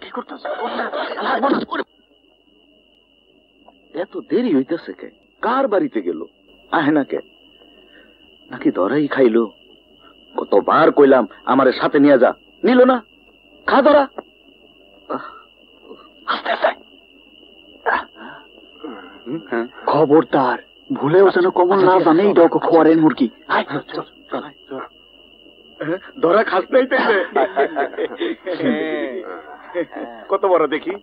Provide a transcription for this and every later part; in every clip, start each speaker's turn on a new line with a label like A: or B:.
A: কি করতেছ? এত দেরি হইতেছে কে? কার বাড়িতে গেল? আহে না কে? নাকি ধরাই খাইলো? কতবার কইলাম আমারে সাথে নিয়ে যা, নিল না। খা ধরা। খবরদার ভুলেও যেন কমল না জানে এই ডক খোয়ারের মুরগি। ধরা খাস নাই তাইলে? কত বড় দেখি?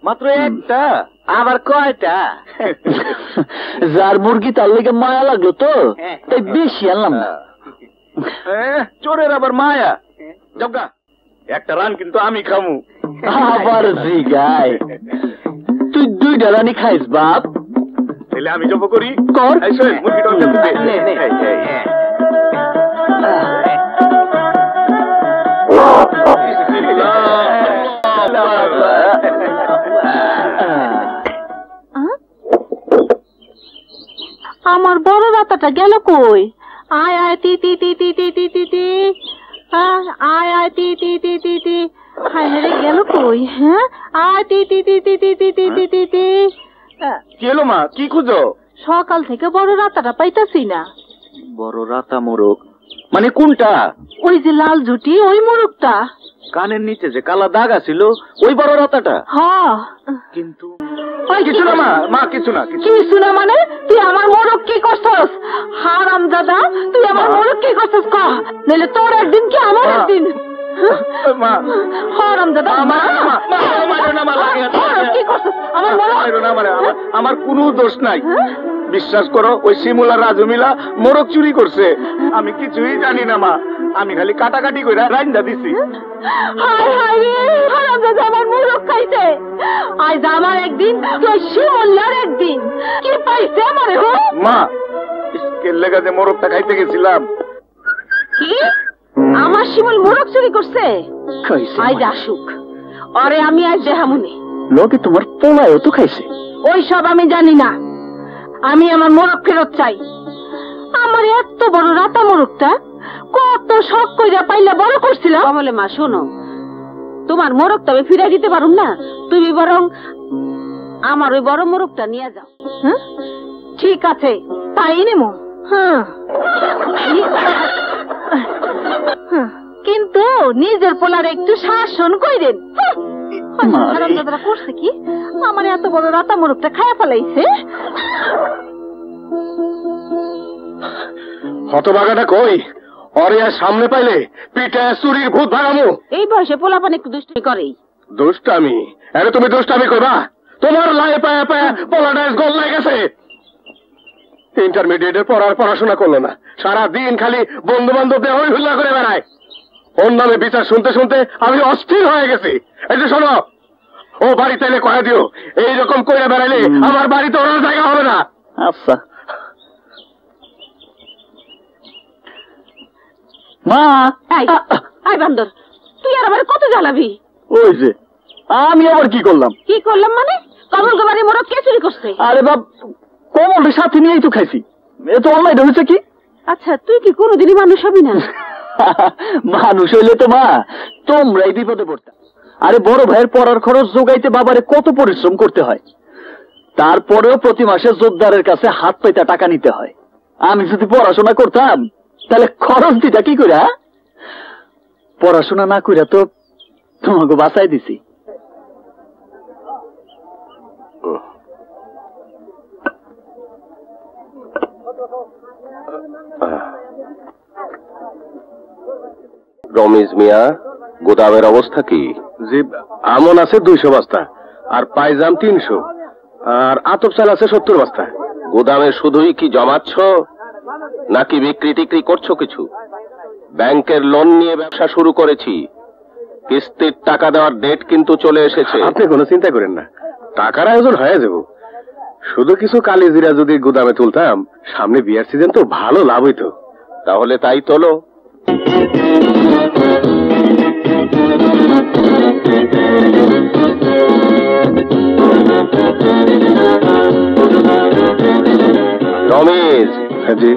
A: মাত্র একটা। আবার কয়টা? যার মুরগি তার লেগে মায়া লাগলো তো তাই বেশি আনলাম না। চোরের আবার মায়া? জগা একটা রান কিন্তু আমি খামু। আবার জিগাই তুই 2টা রানি খাইস বাপ? তাহলে আমি জব করি। কর।
B: আমার বড় রাতাটা গেল কই? আয় আয় তি তি তি তি তি তি তি তি, আয় আয় তি তি তি তি তি। হায় রে গেল কই? হ্যাঁ আয় তি তি তি তি তি তি তি তি তি তি।
A: কি হলো মা, কি খুঁজো?
B: সকাল থেকে বড় রাতাটা পাইতাছি না।
A: বড় রাতা মোরগ মানে কোনটা?
B: ওই যে লাল ঝুটি, ওই মোরগটা।
A: কানের নিচে যে কালা দাগ আছিল ওই বড় রাতাটা?
B: হ্যাঁ।
A: কিন্তু কিছু না মা, মা কিছু না।
B: কিছু না মানে? তুই আমার মোরগ কি করছস? হারামজাদা, তুই আমার মোরগ কি করছস? কহ, নইলে তোর একদিন কি আমার একদিন।
A: মা
B: হারামজাদা, কি করছস?
A: আমার কোনো দোষ নাই। বিশ্বাস করো, ওই শিমুলা রাজু মিলা মোরগ চুরি করছে। আমি কিছুই জানি না মা, আমি খালি কাটাকাটি করে রাইন্দা দিছি।
B: হায় হায় রে, হারামজাদা আমার মোরগ খাইছে। আজ আমার একদিন, তুই শিমুলার একদিন। কি পাইছে আমারে?
A: মা স্কেল লেগা যে মোরগটা খাইতে গেছিলাম।
B: কি আমার শিমুল মোরগ চুরি করছে? আজ আসুক, আরে আমি আজ দেহামুনি।
A: লোকে তোমার পোলায়ও তো খাইছে।
B: ওই সব আমি জানি না, আমি আমার মোরগ ফেরত চাই। আমার এত বড় রাতা মোরগটা কত শখ কইরা পাইলা বড় করছিল। বলে মা শোনো, তোমার মোরগটা আমি ফিরাই দিতে পারুম না, তুমি বরং আমার ওই বড় মোরগটা নিয়ে যাও। হ্যাঁ ঠিক আছে, তাই নেমো। হ্যাঁ কিন্তু নিজের পোলার একটু শাসন কইরেন। করছে কি আমার এত বড় রাতা মোরগটা খায়া ফেলাইছে।
A: হতভাগাটা কই? অরে আর সামনে পাইলে পিঠে চুরির ভূত ভাগামু।
B: এই বয়সে পোলাপান একটু দুষ্টামি করেই।
A: দুষ্টামি? আরে তুমি দুষ্টামি করবা? তোমার লাই পায়া পায়া পোলাটা গোল লাগেছে। ইন্টারমিডিয়েটের পড়াশোনা করলো না, সারাদিন খালি বন্ধু বান্ধবদের হই হুল্লা করে বেড়ায়। ওর নামে বিচার শুনতে শুনতে আমি অস্থির হয়ে গেছি। এই যে শোনো, ও বাড়িতে এলে কয়ে দিও এইরকম করে বেড়াইলে আমার বাড়িতে ওর জায়গা হবে না। আচ্ছা মা।
B: আই বান্দর, তুই আর আমার কত জ্বালাবি?
A: ওই যে আমি আবার কি করলাম?
B: কি করলাম মানে? কমল গোবারি মোরগ কে চুরি করছে?
A: আরে বাপ, কমলের সাথে নিয়েই তো খাইছি। এ তো অনলাইন হয়েছে কি?
B: আচ্ছা তুই কি কোনোদিনই মানুষ হবি না?
A: মানুষ হইলে তো মা তোমরাই বিপদে পড়তা। আরে বড় ভাইয়ের পড়ার খরচ জোগাইতে বাবারে কত পরিশ্রম করতে হয়, তারপরেও প্রতি মাসে জোরদারের কাছে হাত পাইতা টাকা নিতে হয়। আমি যদি পড়াশোনা করতাম তাহলে খরচ দিতা কি করে? পড়াশোনা না কইরা তো তোমাকে বাঁচাই দিছি।
C: রমেশ মিয়া, গোদামের অবস্থা কি?
A: জি আমন আছে 200 বস্তা, আর পাইজাম 300, আর আতপ চাল আছে 70 বস্তা।
C: গোদামে শুধুই কি জমাচ্ছ নাকি বিক্রি টিক্রি করছো কিছু? ব্যাংকের লোন নিয়ে ব্যবসা শুরু করেছি, কিস্তির টাকা দেওয়ার ডেট কিন্তু চলে এসেছে।
A: আপনি কোনো চিন্তা করেন না, টাকার আয়োজন হয়ে যাব। শুধু কিছু কালি জিরা যদি গোদামে তুলতাম, সামনে বিয়ার সিজন তো ভালো লাভ হইতো।
C: তাহলে তাই তোলো। রমেশ
A: জি।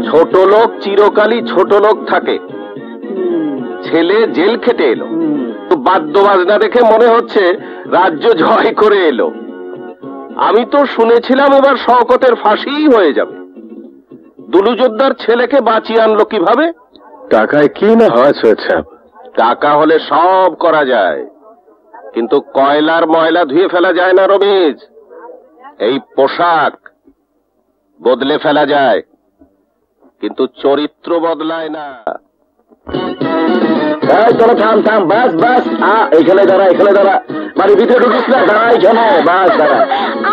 C: ছোট লোক চিরকালই ছোট লোক থাকে। ছেলে জেল খেটে এলো, বাদ্য বাজনা দেখে মনে হচ্ছে রাজ্য জয় করে এলো। আমি তো শুনেছিলাম এবার শওকতের ফাঁসিই হয়ে যাবে। দুলু যোদ্ধার ছেলেকে বাঁচিয়ে আনলো কিভাবে?
D: টাকায় কি না হয় সৈয়দ সাহেব।
C: টাকা হলে সব করা যায়, কিন্তু কয়লার ময়লা ধুয়ে ফেলা যায় না রমেশ। এই পোশাক বদলে ফেলা যায়, কিন্তু চরিত্র বদলায় না।
A: তোরা থাম থাম, বাস বাস, এখানে দাঁড়া, এখানে দাঁড়া, বাড়ির ভিতরে ঢুকিস না, দাঁড়া এখানে, বাস দাঁড়া।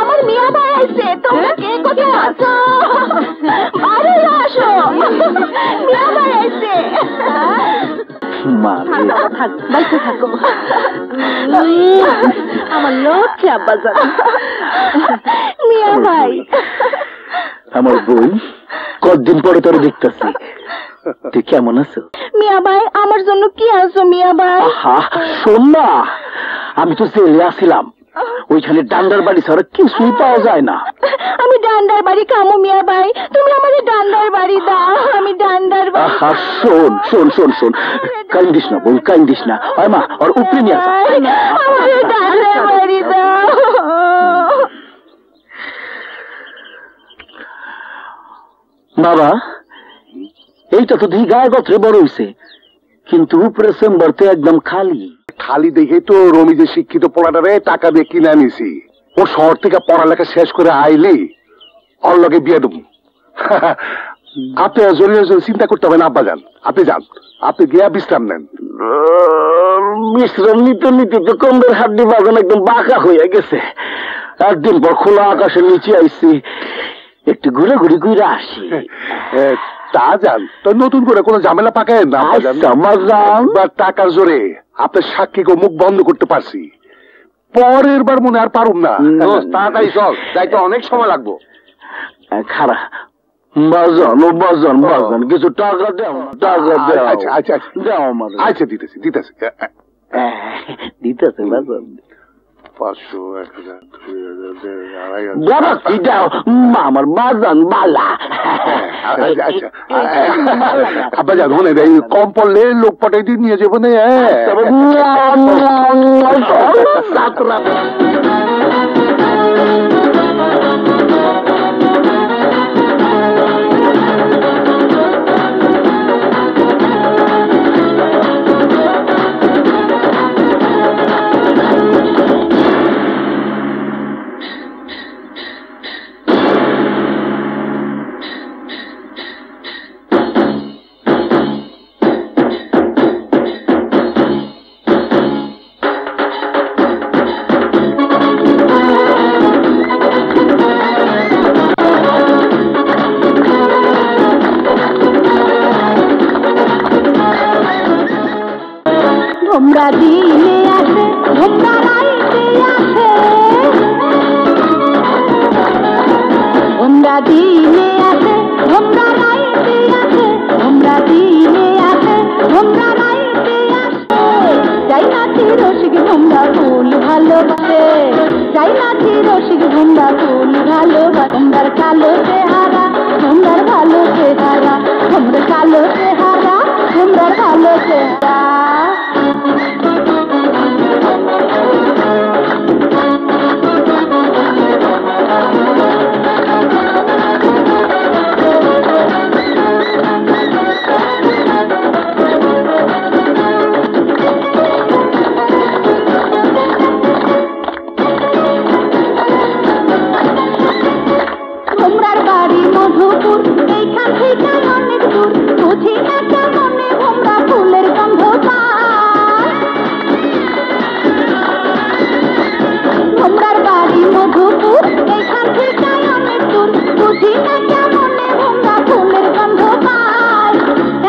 B: আমার মিয়া ভাই আসছে, তোমরা কে কোথায় আছো? আরে আসো, মিয়া ভাই আসছে। থাকো, আমার লক্ষ্যে আব্বা যান। মিয়া ভাই,
A: আমার বোন, কতদিন পরে তোরে দেখতেছি, তুই কেমন আছো?
B: মিয়া ভাই, আমার জন্য কি আছো মিয়া ভাই?
A: শোন না, আমি তো জেলে আসিলাম, ওইখানে ডান্ডার বাড়ি ছাড়া কিছুই পাওয়া যায় না।
B: আমি ডান্ডার বাড়ি খামো মিয়া ভাই, তুমি আমাদের ডান্ডার বাড়ি দাও, আমি ডান্ডার বাড়ি।
A: শোন শোন শোন শোন, কান্দিস না বোন, কান্দিস না। হয় মা, ওর উপরে নিয়ে আসা,
B: আমাদের ডান্ডার বাড়ি দাও।
A: বাবা, এইটা তো দিই গায়ে গত্রে বড় হইছে, কিন্তু উপরে চেম্বার তো একদম খালি।
D: খালি দেখে তো রমিজের শিক্ষিত পোলাটারে টাকা দিয়ে কিনে আনিছি। ও শহর থেকে পড়ালেখা শেষ করে আইলেই ওর লগে বিয়ে দেবো। আপনি জরুরি চিন্তা করতে হবে না আব্বা যান, আপনি যান, আপনি গিয়া বিশ্রাম নেন।
A: বিশ্রাম নিতে নিতে তো কমরের হাড্ডি বাগান একদম বাঁকা হয়ে গেছে। একদিন পর খোলা আকাশের নিচে আইছি, একটু ঘুরে ঘুরে ঘুরে আসি।
D: তা যান, তো নতুন করে কোনো ঝামেলা পাকায় না টাকার জোরে আপনার সাক্ষীকে মুখ বন্ধ করতে পারছি। পরের বার মনে আর পারুম না।
C: তাড়াতাড়ি চল, যাইতে অনেক সময় লাগবো।
A: খারা বাজন, ও বাজন বাজন, কিছু টাকা দেও, টাকা দেও।
D: আচ্ছা আচ্ছা আচ্ছা
A: দেও আমার।
D: আচ্ছা দিতেছি দিতেছি
A: দিতেছে বাজন।
D: 500, 1000, 2000, 2500।
A: বাবা কি দাও, আমার বাজন বালা।
D: আচ্ছা আব্বা যান, মনে নেই কম পড়লে লোক পাঠাই দিয়ে নিয়ে যাবো না।
B: তোমরা দিনে আসে, তোমরা রাইতে আসে, তোমরা দিনে আসে, তোমরা রাইতে আসে, তোমরা দিনে আসে, তোমরা রাইতে আসে। যাই না রসিক তোমরা ফুল ভালোবাসে, যাই না রসিক তোমরা ফুল ভালোবাসে। তোমরা কালো চেহারা, তোমরা ভালো চেহারা, তোমরা কালো চেহারা, তোমরা ভালো চেহারা। তোমরার বাড়ি মধুপুর, এইখান থেকে অনেক দূর, বুঝি না কেমনে তোমরা ফুলের গন্ধ পাও। তোমরার বাড়ি মধুপুর, এইখান থেকে অনেক দূর, বুঝি না কেমনে তোমরা ফুলের গন্ধ পাও।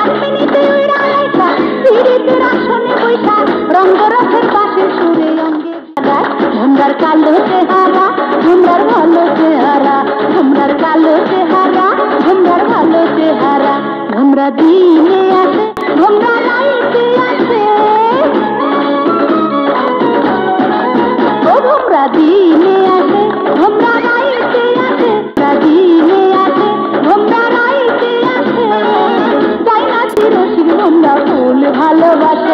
B: এক মিনিটে উইরা আইসা, পিরিতের আসনে বইসা, রঙ্গরথের পাশে সুরে অঙ্গে বাজায়। তোমরার কালো চেহারা, তোমরার ভালো চেহারা, তোমরার কালো চেহারা, তোমরার ভালো চেহারা। তোমরা দিনে আসে, তোমরা রাইতে আসে, ও তোমরা দিনে আসে, তোমরা রাইতে আসে, তোমরা দিনে আসে, তোমরা রাইতে আসে। যাই না রসিক তোমরা ফুল ভালোবাসে।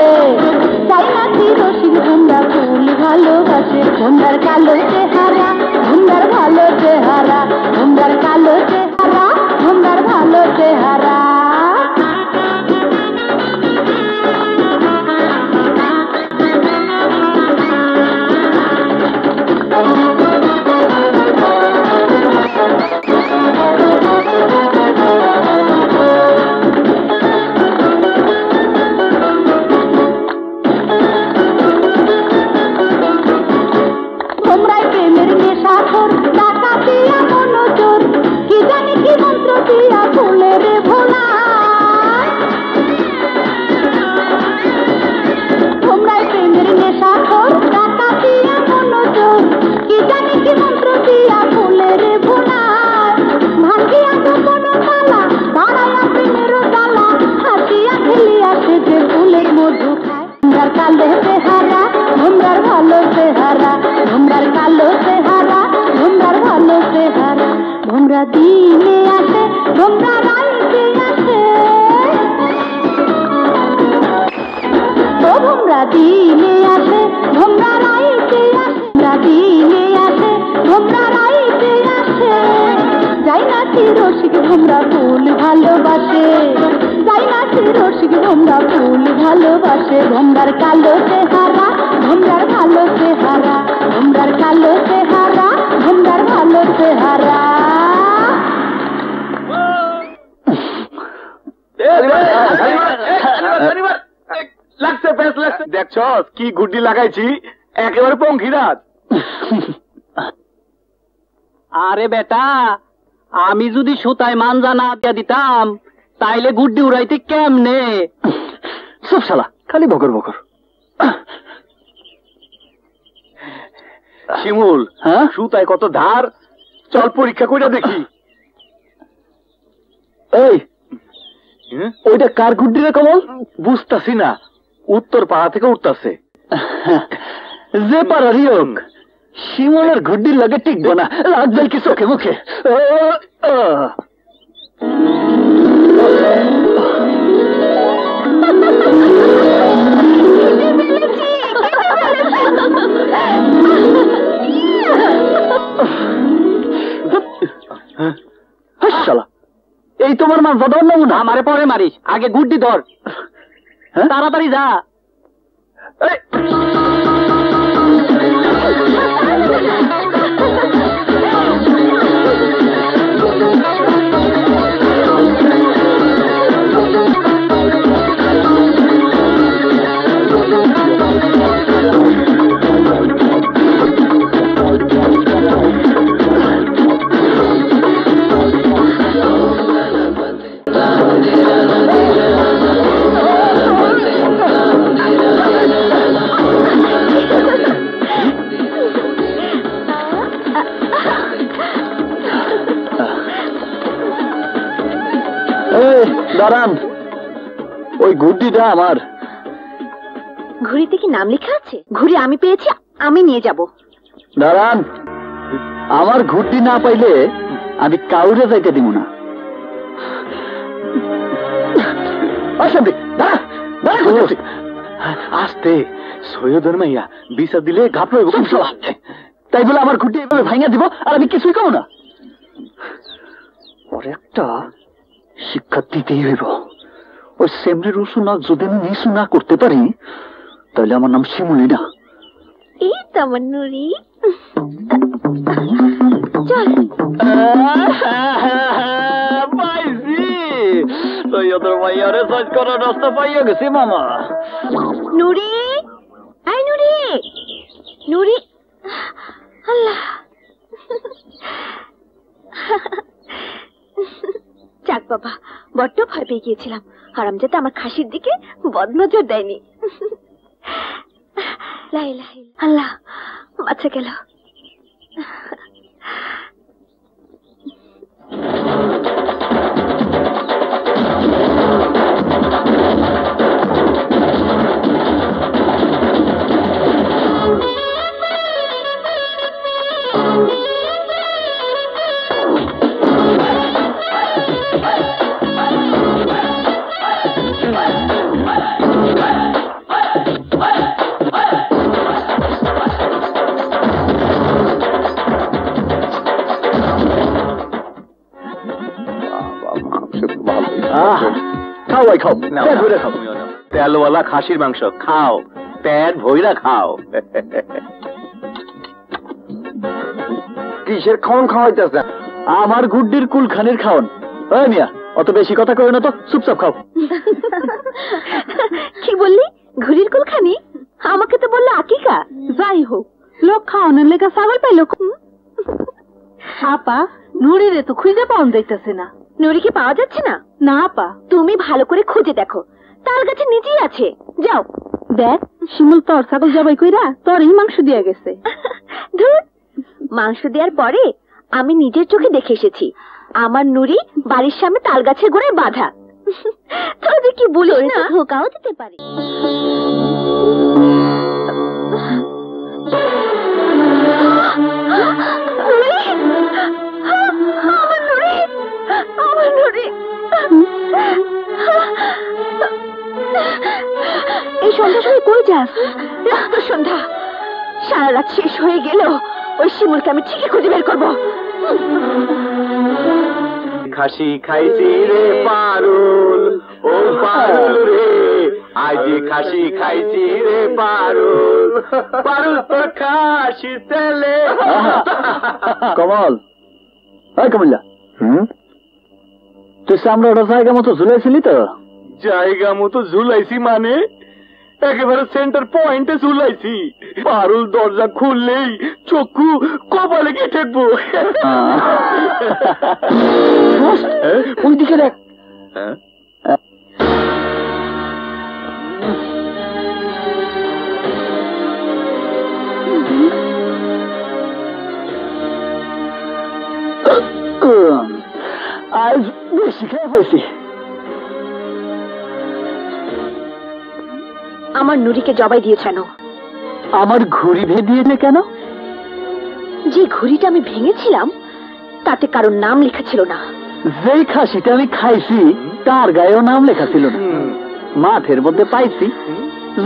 B: ভোমরার কালো চেহারা ভোমরার ভালো চেহারা ভোমরার কালো চেহারা ভোমরার ভালো চেহারা দিনে আসে ভোমরা রাইতে আসে ও ভোমরা দিনে আসে ভোমরা রাইতে আসে দিনে আসে ভোমরা রাইতে আসে যাই না কি রসিক ভোমরা ফুল ভালোবাসে যাই না কি রসিক ভোমরা ফুল ভালোবাসে ভোমরার কালো চেহারা ভোমরার ভালো চেহারা ভোমরার কালো চেহারা ভোমরার ভালো চেহারা
A: দেখছ কি গুড্ডি লাগাইছি একেবারে পঙ্খিরাজ।
E: আরে বেটা আমি যদি সুতায় মানজা না দিয়া দিতাম তাইলে গুড্ডি উড়াইতে কেমনে?
A: সব শালা খালি বকর বকর। শিমুল
E: হ্যাঁ
A: সুতায় কত ধার, চল পরীক্ষা করে দেখি।
E: এই ওইটা কার গুড্ডি রে কমল?
A: বুঝতাছি না, উত্তর পাড়া থেকে উঠতাছে।
E: যে পাড়ারই হোক শিমুলের গুড্ডির লাগে টিকবো না, লাগবে কি চোখে মুখে। এই তোমার মা বদল নমুনা। আমারে পরে মারিস, আগে গুড্ডি ধর, তাড়াতাড়ি যা। দাঁড়ান, ওই ঘুড়িটা আমার।
B: ঘুড়িতে কি নাম লেখা আছে? ঘুড়ি আমি পেয়েছি, আমি নিয়ে যাব।
E: দাঁড়ান, আমার ঘুড়ি না পাইলে আমি কাউরে যাইতে দিব না।
A: আস্তে, সৈয়দের মাইয়া বিচার দিলে ঘাপড় হইব।
E: তাই বলে আমার ঘুড়ি এভাবে ভাঙা দিব আর আমি কিছুই কম না? ওর একটা শিক্ষা দিতেই হইব। ওই সেমরি রুসু না যদি আমি নিশু না করতে পারি তাহলে আমার নাম শিমুলি না।
B: এই তো আমার নুরি। চল
E: পাইছি, সৈয়দের মাইয়ারে সাজ করার রাস্তা পাইয়া গেছি মামা।
B: নুরি, আই নুরি, নুরি, আল্লাহ। যাক বাবা, বড্ড ভয় পেয়ে গিয়েছিলাম। হারামজাদা আমার খাসির দিকে বদনজর দেয়নি। লা ইলাহা ইল্লাল্লাহ, আল্লাহ বাঁচা গেল।
A: খাও ভাই খাও, পেট ভরে খাও। তেলওয়ালা খাসির মাংস খাও, পেট ভইরা খাও।
D: কিসের খাওয়ান খাওয়াইতেছে?
A: আমার গুড্ডির কুলখানির খাওন। ওই মিয়া, অত বেশি কথা কই না তো, চুপচাপ খাও।
B: কি বললি? ঘুড়ির কুলখানি? আমাকে তো বললো আকিকা। যাই হোক, লোক খাওয়ানোর লেগে ছাগল পাইলো। আপা, নুরিরে তো খুঁজে পাওয়া যাইতেছে না। নুরিকে পাওয়া যাচ্ছে না? না আপা, তুমি ভালো করে খুঁজে দেখো, তাল গাছের নিচেই আছে। যাও দেখ, শিমুল তোর ছাগল জবাই কইরা তোরই মাংস দিয়া গেছে। ধুর, মাংস দেওয়ার পরে আমি নিজের চোখে দেখে এসেছি আমার নুরি বাড়ির সামনে তাল গাছের গোড়ায় বাঁধা। তোর যে কি বলিস না, ধোকাও দিতে পারি। এই সন্ধ্যা সময় কই যাস? রাত সন্ধ্যা, সারা রাত শেষ হয়ে গেল, ওই শিমুলকে আমি ঠিকই খুঁজে বের করবো।
A: খাসি খাইছি রে পারুল, ও পারুল রে, আজ খাসি খাইছি রে পারুল, পারুল তোর খাসির তেলে। কমল, এই কমলা, তুই চামড়াটা জায়গা মতো ঝুলাইছিলি তো? জায়গা মতো ঝুলাইছি মানে একেবারে সেন্টার পয়েন্টে ঝুলাইছি। পারুল দরজা খুললেই চক্ষু কপালে গিয়ে ঠেকবো। ওই দিকে দেখ। আজ বেশি খেয়ে পেয়েছি।
B: আমার নুরিকে জবাই দিয়েছেন।
A: আমার ঘুড়ি ভেদিয়েছে কেন?
B: যে ঘুড়িটা আমি ভেঙেছিলাম তাতে কারোর নাম লেখা ছিল না।
A: যেই খাসিটা আমি খাইছি তার গায়েও নাম লেখা ছিল না, মাঠের মধ্যে পাইছি,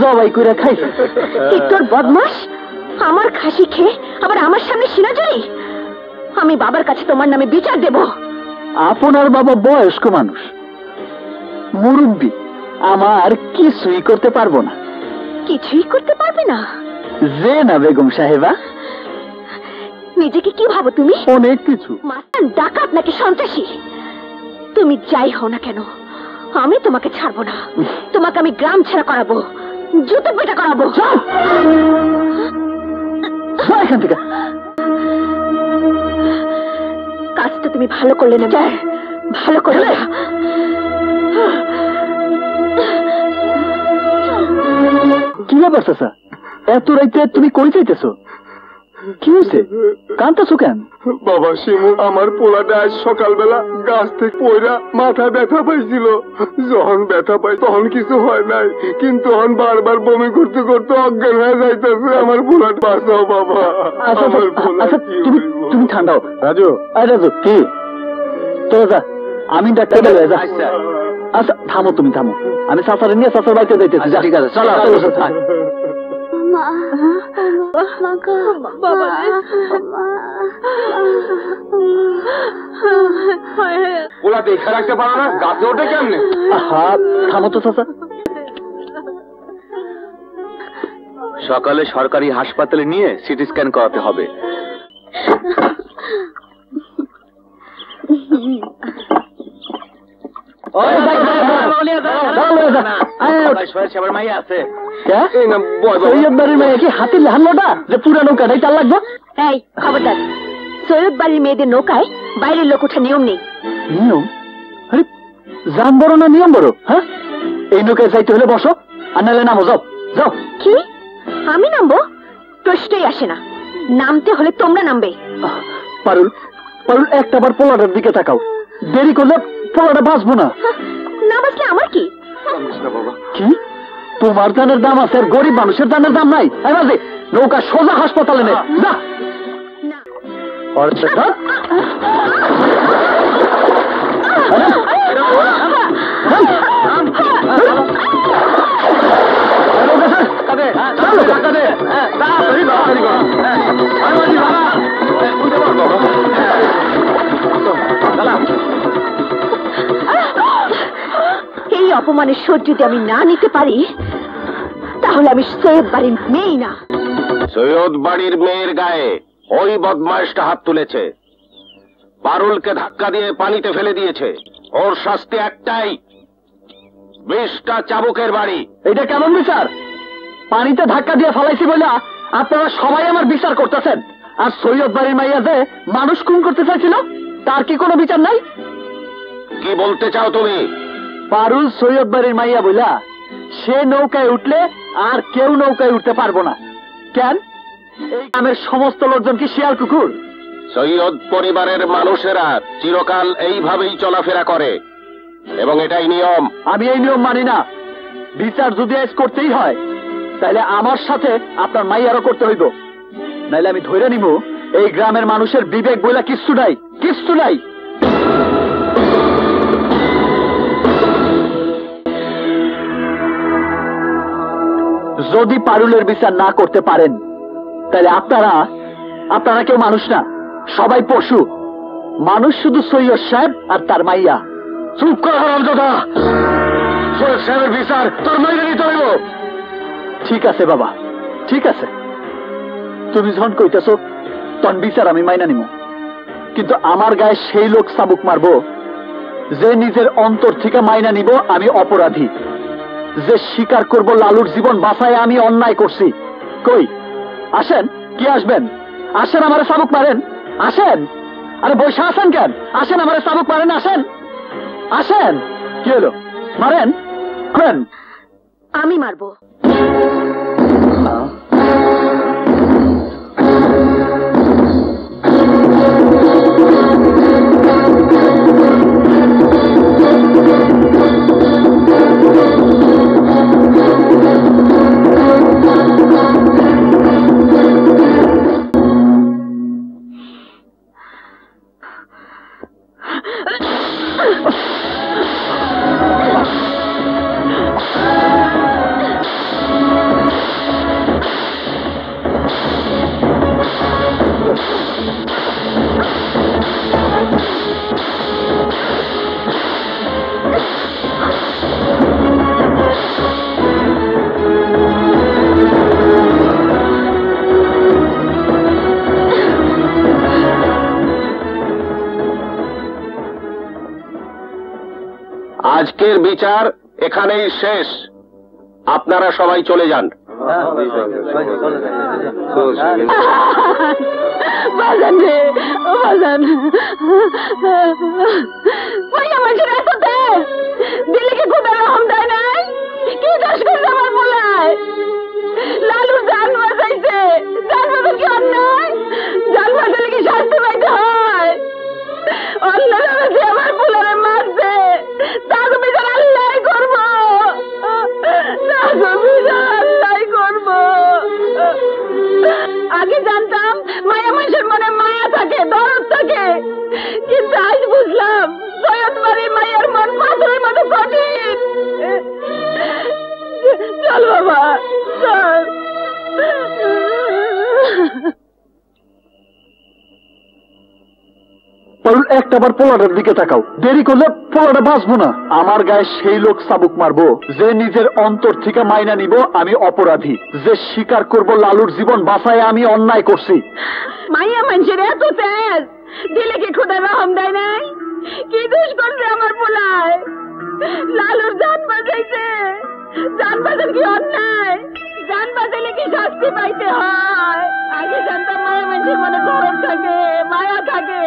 A: জবাই করে খাইছি।
B: তোর বদমাস, আমার খাসি খেয়ে আবার আমার সামনে সিনাজুরি। আমি বাবার কাছে তোমার নামে বিচার দেব।
A: আপনার বাবা বয়স্ক মানুষ, মুরব্বী, আমার কিছুই করতে পারবো না।
B: কিছুই করতে পারবে না?
A: যে না বেগম সাহেবা।
B: নিজেকে কি ভাবো তুমি?
A: অনেক কিছু।
B: মাস্তান, ডাকাত নাকি সন্ত্রাসী? তুমি যাই হও না কেন, আমি তোমাকে ছাড়বো না। তোমাকে আমি গ্রাম ছাড়া করাবো, জুতো পেটা করাবো।
A: এখান থেকে
B: কাজটা তুমি ভালো করলে না, ভালো করলে।
A: কি ব্যাপার চাচা, এত রাইতে তুমি কই যাইতেছো? কি হয়েছে, কাঁদতেছো কেন?
D: বাবা শিমুল, আমার পোলাটা আজ সকালবেলা গাছ থেকে পড়া মাথা ব্যথা পাইছিল। যখন ব্যথা পাই তখন কিছু হয় নাই, কিন্তু এখন বারবার বমি করতে করতে অজ্ঞান হয়ে যাইতেছে। আমার পোলাটা বাঁচাও বাবা।
A: আচ্ছা তুমি ঠান্ডাও। রাজু, রাজু কি তো, যা আমি ডাক্তার গেলে যা। আচ্ছা থামো, তুমি থামো, আমি চাচারে নিয়ে চাচার বাড়িতে যাইতেছি। ঠিক আছে, চলো চলো।
D: পোলা দেখে রাখতে পারো না, গাছে ওঠে কেমনে?
A: থামো তো চাচা। সকালে সরকারি হাসপাতালে নিয়ে সিটি স্ক্যান করাতে হবে। হাতির লাহানোটা যে পুরা নৌকাটাই তার লাগবে।
B: এই খবরদার, সৈয়দ বাড়ির মেয়েদের নৌকায় বাইরের লোক ওঠা নিয়ম নেই।
A: নিয়ম? আরে জান বড় না নিয়ম বড়? হ্যাঁ, এই নৌকায় যাইতে হলে বসো, আর নাহলে নামো। যাও যাও।
B: কি আমি নামবো? প্রশ্নই আসে না, নামতে হলে তোমরা নামবে।
A: পারুল, পারুল একটাবার পোলাটার দিকে তাকাও, দেরি করলে পোলাটা বাঁচবো না।
B: না বাঁচলে আমার কি?
A: কি তোমার জানের দাম আছে আর গরিব মানুষের জানের দাম নাই? নৌকা সোজা হাসপাতালে নে। যা।
B: অপমানের শোধ যদি আমি না নিতে পারি, তাহলে আমি সৈয়দ বাড়ির মেয়ে না।
C: সৈয়দ বাড়ির মেয়ের গায়ে ওই বদমাইশটা হাত তুলেছে, পারুলকে ধাক্কা দিয়ে পানিতে ফেলে দিয়েছে। ওর শাস্তি একটাই, 20টা চাবুকের বাড়ি।
A: এটা কেমন বিচার? পানিতে ধাক্কা দিয়ে ফেলাইছি বলে আপনারা সবাই আমার বিচার করতেছেন, আর সৈয়দ বাড়ির মাইয়া যে মানুষ খুন করতে চাইছিল তার কি কোনো বিচার নাই?
C: কি বলতে চাও তুমি?
A: পারুল সৈয়দ বাড়ির মাইয়া বইলা সে নৌকায় উঠলে আর কেউ নৌকায় উঠতে পারবো না। কেন? এই গ্রামের সমস্ত লোকজন কি শিয়াল কুকুর?
C: সৈয়দ পরিবারের মানুষেরা চিরকাল এইভাবেই চলাফেরা করে এবং এটাই নিয়ম।
A: আমি এই নিয়ম মানি না। বিচার যদি আজ করতেই হয় তাহলে আমার সাথে আপনার মাইয়ারও করতে হইব, নাইলে আমি ধরে নিব এই গ্রামের মানুষের বিবেক বইলা কিচ্ছু নাই, কিচ্ছু নাই। যদি পারুলের বিচার না করতে পারেন তাহলে আপনারা কেউ মানুষ না, সবাই পশু। মানুষ শুধু সৈয়দ সাহেব আর তার মাইয়া। চুপ কর হারামজাদা, সৈয়দ সাহেবের বিচার তোর মাইয়া নিতে হইব। ঠিক আছে বাবা, ঠিক আছে, তুমি যখন কইতেছো তখন বিচার আমি মাইনা নিব, কিন্তু আমার গায়ে সেই লোক চাবুক মারবো যে নিজের অন্তর থেকে মাইনা নিব আমি অপরাধী, যে স্বীকার করব লালুর জীবন বাঁচায় আমি অন্যায় করছি। কই আসেন, কি আসবেন? আসেন, আমারে চাবুক মারেন, আসেন। আরে বসে আসেন কেন? আসেন, আমারে চাবুক মারেন, আসেন, আসেন। কি হলো? মারেন, মারেন।
B: আমি মারবো।
C: আজকের বিচার এখানেই শেষ, আপনারা সবাই চলে যান।
B: বাজান রে, ও বাজান, মাইয়া মানুষের এত তেজ দিলে কি খুব রহম দেয় নাই? কি দোষ করছে আমার পোলায়? লালুর জান বাঁচাইছে, জান বাঁচার কি অন্যায়? জান বাঁচালে কি শাস্তি পাইতে হয়? অন্যায় হয়েছে, আমার পোলারে মারছে, তাকে বিচার আল্লাহ করবো, তাকে বিচার আল্লাহ করবো। আগে জানতাম মায়া মানুষের মনে মায়া থাকে, দরদ থাকে, কিন্তু আজ বুঝলাম সৈয়দ বাড়ির মায়ের মন পাথরের মতো কঠিন। চল বাবা, চল।
A: একটাবার পোলাটার দিকে তাকাও, দেরি করলে পোলাটা বাঁচবো না। আমার গায়ে সেই লোক চাবুক মারবো যে নিজের অন্তর থেকে মাইনা নিব আমি অপরাধী, যে স্বীকার করব লালুর জীবন বাঁচায় আমি অন্যায় করছি।
B: মাইয়া মানুষের এত তেজ দিলে কি খোদা রহম দেয় নাই? কি দোষ করছে আমার পোলায়? লালুর জান বাঁচাইছে, জান বাঁচার কি অন্যায়? জান বাঁচাইলে কি শাস্তি পাইতে হয়? আগে জানতাম মায়া মানুষের মনে দরদ থাকে, মায়া থাকে,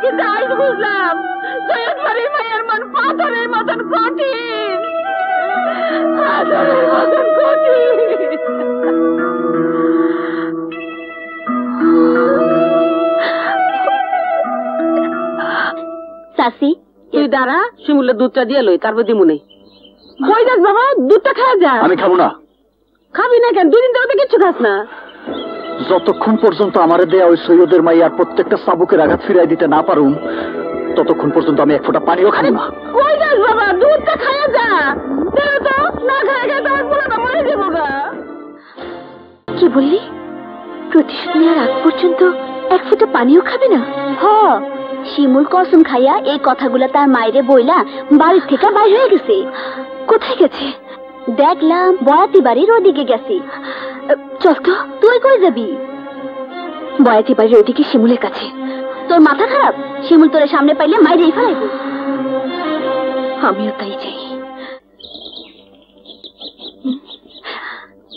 B: কিন্তু আজ বুঝলাম সৈয়দ বাড়ির মায়ের মন পাথরের মতন কঠিন, পাথরের মতন কঠিন। চাষি তুই দাঁড়া, শিমুলের দুধটা দিয়ে লই, তারপর দিমুনে। কই যাস বাবা? দুধটা খাওয়া যা।
A: আমি খাবো না।
B: খাবি না কেন? 2 দিন ধরে তো কিচ্ছু খাস না।
A: যতক্ষণ পর্যন্ত আমারে দেয়া ওই সৈয়দের মাইয়ার প্রত্যেকটা চাবুকের আঘাত ফিরাই দিতে না পারুম ততক্ষণ পর্যন্ত আমি এক ফোঁটা পানিও খাবো না।
B: কই যাস বাবা? দুধটা খাওয়া যা। দেখ তো, না খাওয়া গেলে তোমার পুরোটা মরে যাবো গা। কি বললি? প্রতিশোধ নেওয়ার আগ পর্যন্ত এক ফোঁটা পানিও খাবে না? হ, শিমুল কসম খাইয়া এই কথাগুলা তার মায়েরে বইলা বাড়ির থেকে বাইর হয়ে গেছে। কোথায় গেছে? দেখলাম বয়াতি বাড়ির ওদিকে গেছে। চল তো। তুই কই যাবি? বয়াতি বাড়ির ওদিকে শিমুলের কাছে। তোর মাথা খারাপ? শিমুল তোরে সামনে পাইলে মাইরেই ফেলাইব। আমিও তাই চাই।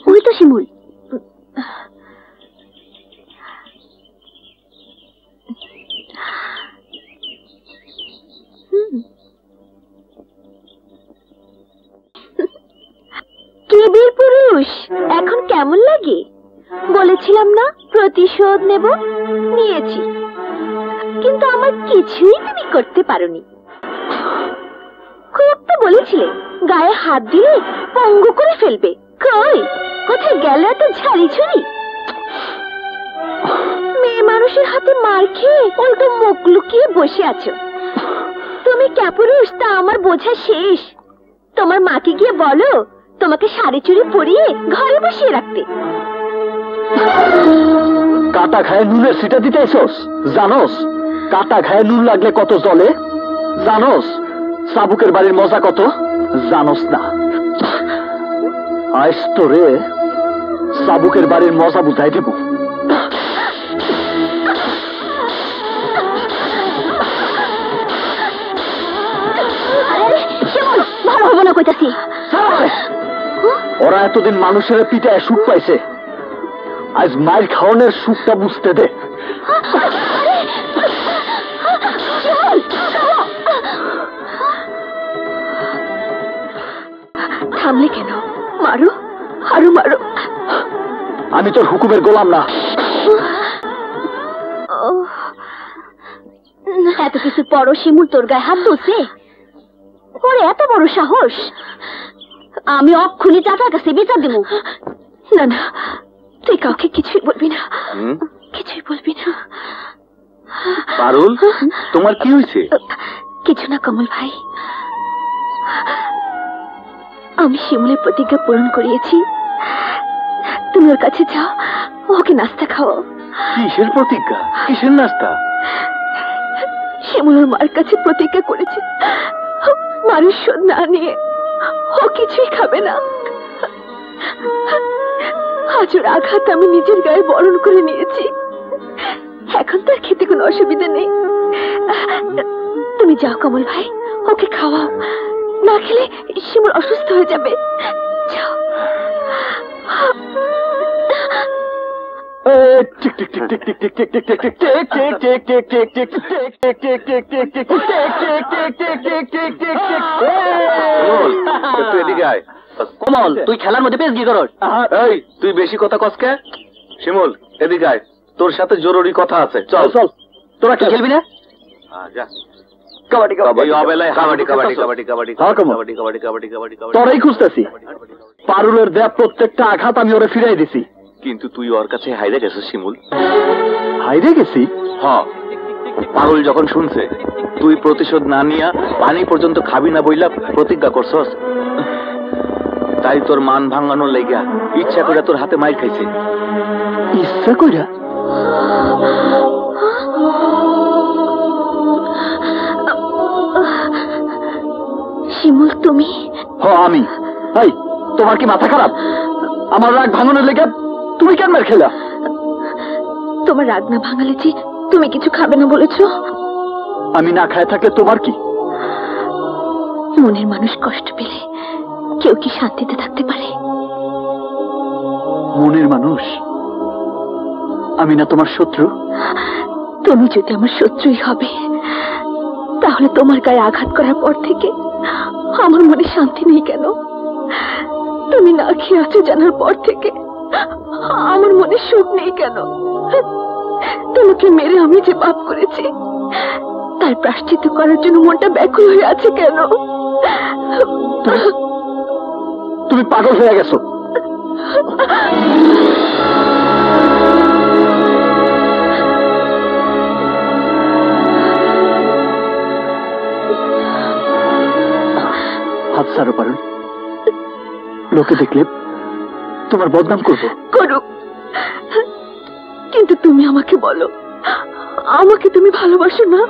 B: ওই তো শিমুল। কে বীর পুরুষ, এখন কেমন লাগে? বলেছিলাম না প্রতিশোধ নেব, নিয়েছি। কিন্তু আমার কিছুই তুমি করতে পারোনি। খুব তো বলেছিলে গায়ে হাত দিলে পঙ্গু করে ফেলবে। কই, কোথায় গেল এত ঝাড়ি ছুরি? মেয়ে মানুষের হাতে মার খেয়ে উল্টো মুখ লুকিয়ে বসে আছো। তুমি ক্যাপুরুষ তা আমার বোঝা শেষ। তোমার মাকে গিয়ে বলো তোমাকে শাড়ি চুড়ি পরিয়ে ঘরে বসিয়ে রাখতে।
E: কাটা খায় নুনের সিটা দিতে এসোস? জানোস কাটা খায় নুন লাগলে কত জলে? জানোস সাবুকের বাড়ির মজা কত? জানোস না। আজ তোরে সাবুকের বাড়ির মজা বুঝাই দেব।
B: ভালো হবো না কইতাছি।
E: ওরা এতদিন মানুষের পিঠায় সুখ পাইছে, আজ মায়ের খাওয়ানোর সুখটা বুঝতে দে।
B: থামলে কেন? মারো, আরো মারো।
E: আমি তোর হুকুমের গোলাম না।
B: এত কিছু পরও শিমুল তোর গায়ে হাত তুলছে? ওরে এত বড় সাহস! আমি অক্ষুনি চাচার কাছে বিচার দেব। না না, তুই কাউকে কিছুই বলবি না, কিছুই বলবি না।
A: পারুল, তোমার কি হয়েছে?
B: কিছু না কমল ভাই, আমি শিমুলের প্রতিজ্ঞা পূরণ করিয়েছি। তুমি ওর কাছে যাও, ওকে নাস্তা খাও।
A: কিসের প্রতিজ্ঞা, কিসের নাস্তা?
B: শিমুল ওর মার কাছে প্রতিজ্ঞা করেছে মারের শোধ না নিয়ে ও কিছুই খাবে না। আজ ওর আঘাত আমি নিজের গায়ে বরণ করে নিয়েছি। এখন তার খেতে কোনো অসুবিধা নেই। তুমি যাও কমল ভাই, ওকে খাওয়াও। না খেলে শিমুল অসুস্থ হয়ে যাবে। যাও।
A: কমল, তুই খেলার মধ্যে বেশ কি করস? এই, তুই বেশি কথা কসকে? শিমুল, এদিকে আয়, তোর সাথে জরুরি কথা আছে। চল চল।
E: তোরা কি খেলবি না?
A: যা।
E: কাবাডি কাবাডি
A: কাবাডি কাবাডি কাবাডি কাবাডি কাবাডি কাবাডি কাবাডি কাবাডি।
E: তোরাই খুঁজতেছি। পারুলের দেয়া প্রত্যেকটা আঘাত আমি ওরে ফিরাই দিছি।
A: কিন্তু তুই ওর কাছে হাইরে গেছিস শিমুল।
E: হাইরে গেছি?
A: হ্যাঁ, পারুল যখন শুনছে তুই প্রতিশোধ না নিয়া পানি পর্যন্ত খাবি না বইলা প্রতিজ্ঞা করছস, তাই তোর মান ভাঙানোর লেগা ইচ্ছা করে তোর হাতে মাইর খাইছে।
E: ইচ্ছা কইরা?
B: শিমুল তুমি?
E: আমি। এই, তোমার কি মাথা খারাপ? আমার রাগ ভাঙানোর লেগে তুমি কেন মার খেলা?
B: তোমার রাগ না ভাঙালে যে তুমি কিছু খাবে না বলেছো।
E: আমি না খায় থাকলে তোমার কি?
B: মনের মানুষ কষ্ট পেলে কেউ কি শান্তিতে থাকতে পারে?
E: মনের মানুষ? আমি না তোমার শত্রু?
B: তুমি যদি আমার শত্রুই হবে, তাহলে তোমার গায়ে আঘাত করার পর থেকে আমার মনে শান্তি নেই কেন? তুমি না খেয়ে আছো জানার পর থেকে আমার মনে সুখ নেই কেন? তোমাকে মেরে আমি যে পাপ করেছি তার প্রায়শ্চিত্ত করার জন্য মনটা ব্যাকুল হয়ে আছে কেন?
E: তুমি পাগল হয়ে গেছো। হাত ছাড়ো পারুল, লোকে দেখলে তোমার বদনাম করবো।
B: করুক, কিন্তু তুমি আমাকে বলো, আমাকে তুমি ভালোবাসো না?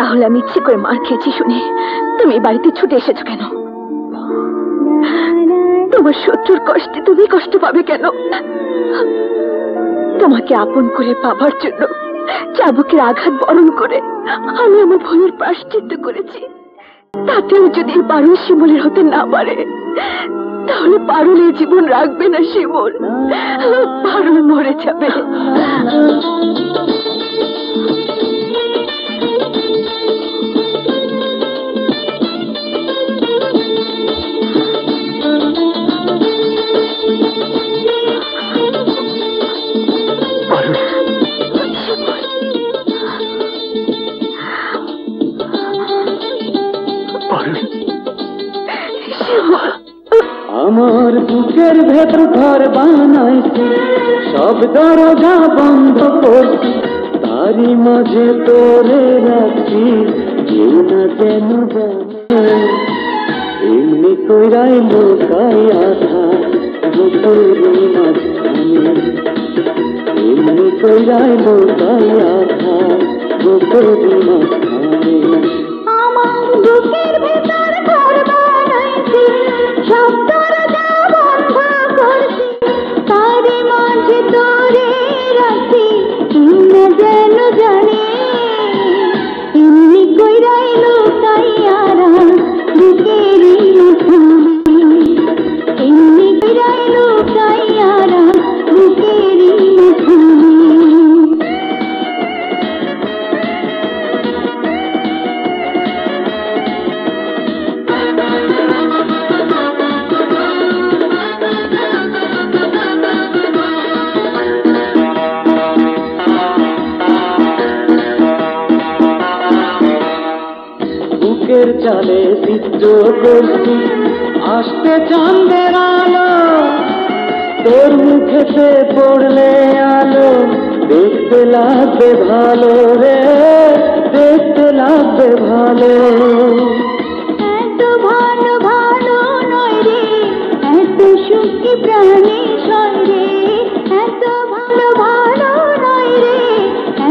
B: তাহলে আমি ইচ্ছে করে মার খেয়েছি শুনে তুমি বাড়িতে ছুটে এসেছো কেন? তোমার শত্রুর কষ্টে তুমি কষ্ট পাবে কেন? তোমাকে আপন করে পাবার জন্য চাবুকের আঘাত বরণ করে আমি আমার ভুলের প্রায়শ্চিত্ত করেছি। তাতেও যদি পারুল শিমুলের হতে না পারে, তাহলে পারুল এই জীবন রাখবে না। শিমুল, পারুল মরে যাবে।
F: আমার বুকের ভেতর ঘর বানাইছি, সব দরজা বন্ধ করছি, তারই মাঝে তোরে রাখছি, কেউ না যেন জানে। এমনি কইরাই লোকাই আধা বুকেরই মাঝখানে, এমনি কইরাই লোকাই আধা বুকেরই মাঝখানে। আমার বুকের ভেতর ঘর বানাইছি, সব দরজা বন্ধ করছি, তারই মাঝে তোরে রাখছি, কেউ না যেন জানে। এমনি কইরাই লুকাইয়ারা বুকেরই মাঝখানে, এমনি কইরাই লুকাইয়ারা বুকেরই মাঝখানে। বুকের চালে চিত্র করছি, আসতে চাঁদের আলো, তোর মুখেতে পড়লে আলো, দেখতে লাগবে ভালো রে, দেখতে লাগবে ভালো। এত ভালো ভালো নয় রে, এত সুখী প্রাণী সয় রে, এত ভালো ভালো নয় রে,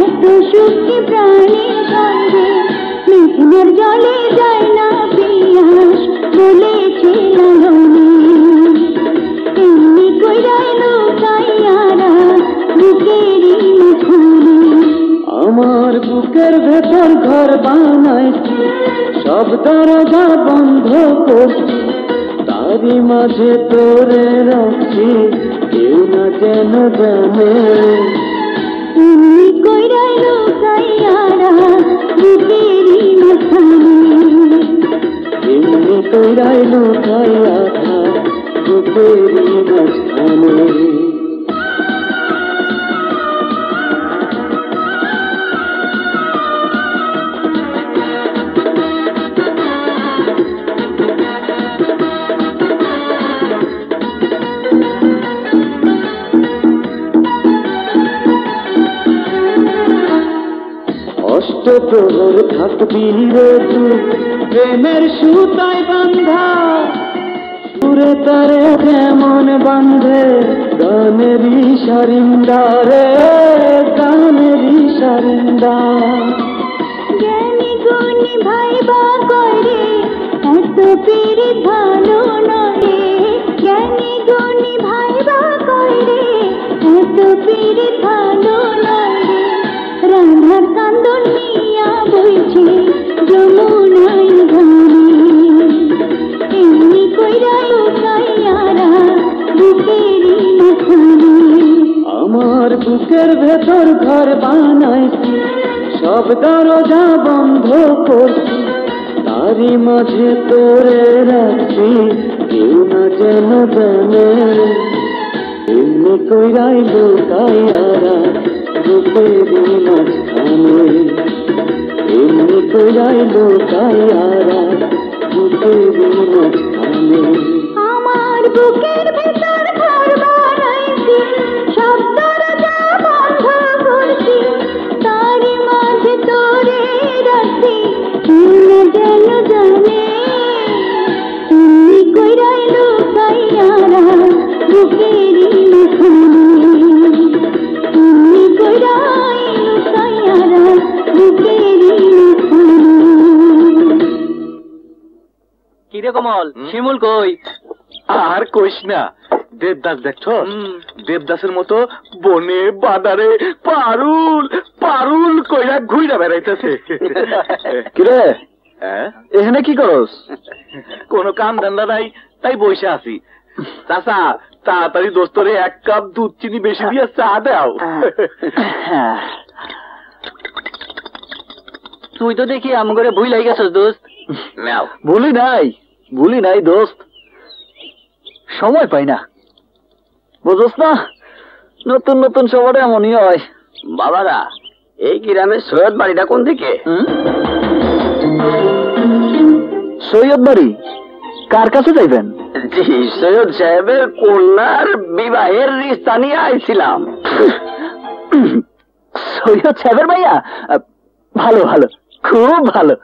F: এত সুখী প্রাণী সয় রে। মেঘনার জলে যায় না পিয়াস, বলেছে লালনে। এমনি কইরাই লুকাইয়ারা বুকেরই মাঝখানে। আমার বুকের ভেতর ঘর বানাইছি, সব দরজা বন্ধ করছি, তারই মাঝে তোরে রাখছি, কেউ না যেন জানে। এমনি কইরাই লুকাইয়ারা বুকেরই মাঝখানে, এমনি কইরাই লুকাইয়ারা বুকেরই মাঝখানে। অষ্টপ্রহর থাকবি রে তুই প্রেমের সুতায় বান্ধা, সুরে তারে যেমন বান্ধে গানেরই সারিন্দা রে, গানেরই সারিন্দা। জ্ঞানী গুণী ভাইবা করে এত পীড়ি ভালো নয়, জ্ঞানী গুণী ভাইবা করে এত পীড়ি ভালো নয়। রাধার কান্দন নিয়া বইছে যমুনায় ঘানে, এমনি কইরাই লুকাইয়ারা বুকেরই মাঝখানে। আমার বুকের ভেতর ঘর বানাইছি, সব দরজা বন্ধ করছি, তারই মাঝে তোরে রাখছি, কেউ না যেন জানে। এমনি কইরাই লুকাইয়ারা বুকেরই মাঝখানে, এমনি কইরাই লুকাইয়ারা বুকেরই মাঝখানে। আমার বুকের ভেতর ঘর বানাইছি, সব দরজা বন্ধ করছি, তারই মাঝে তোরে রাখছি, কেউ না যেন জানে। এমনি কইরাই লুকাইয়ারা বুকেরই মাঝখানে, এমনি কইরাই লুকাইয়ারা বুকেরই মাঝখানে।
A: কিরে কমল, শিমুল কই?
E: আর কইস না, দেবদাস দেখছো? দেবদাসের মতো বনে বাদারে পারুল পারুল কইরা ঘুইরা বেড়াইতেছে।
A: কিরে এখানে কি করস?
E: কোনো কাম ধান্দা নাই, তাই বসে আছি। চাচা তাড়াতাড়ি দোস্তরে 1 কাপ দুধ চিনি বেশি দিয়ে চা দাও।
A: তুই তো দেখি আমগরে ভুই লাগি গেছস দোস্ত।
E: ভুলি নাই দোস্ত, সময় পাই না, বুঝছ না? নতুন নতুন সবার এমনই হয়।
A: বাবারা, এই গ্রামের সৈয়দ বাড়িটা কোন দিকে?
E: সৈয়দ বাড়ি? কার কাছে যাইবেন?
A: জি, সৈয়দ সাহেবের কন্যার বিবাহের রিস্তা নিয়ে আইছিলাম।
E: সৈয়দ সাহেবের মাইয়া? ভালো ভালো, খুব ভালো।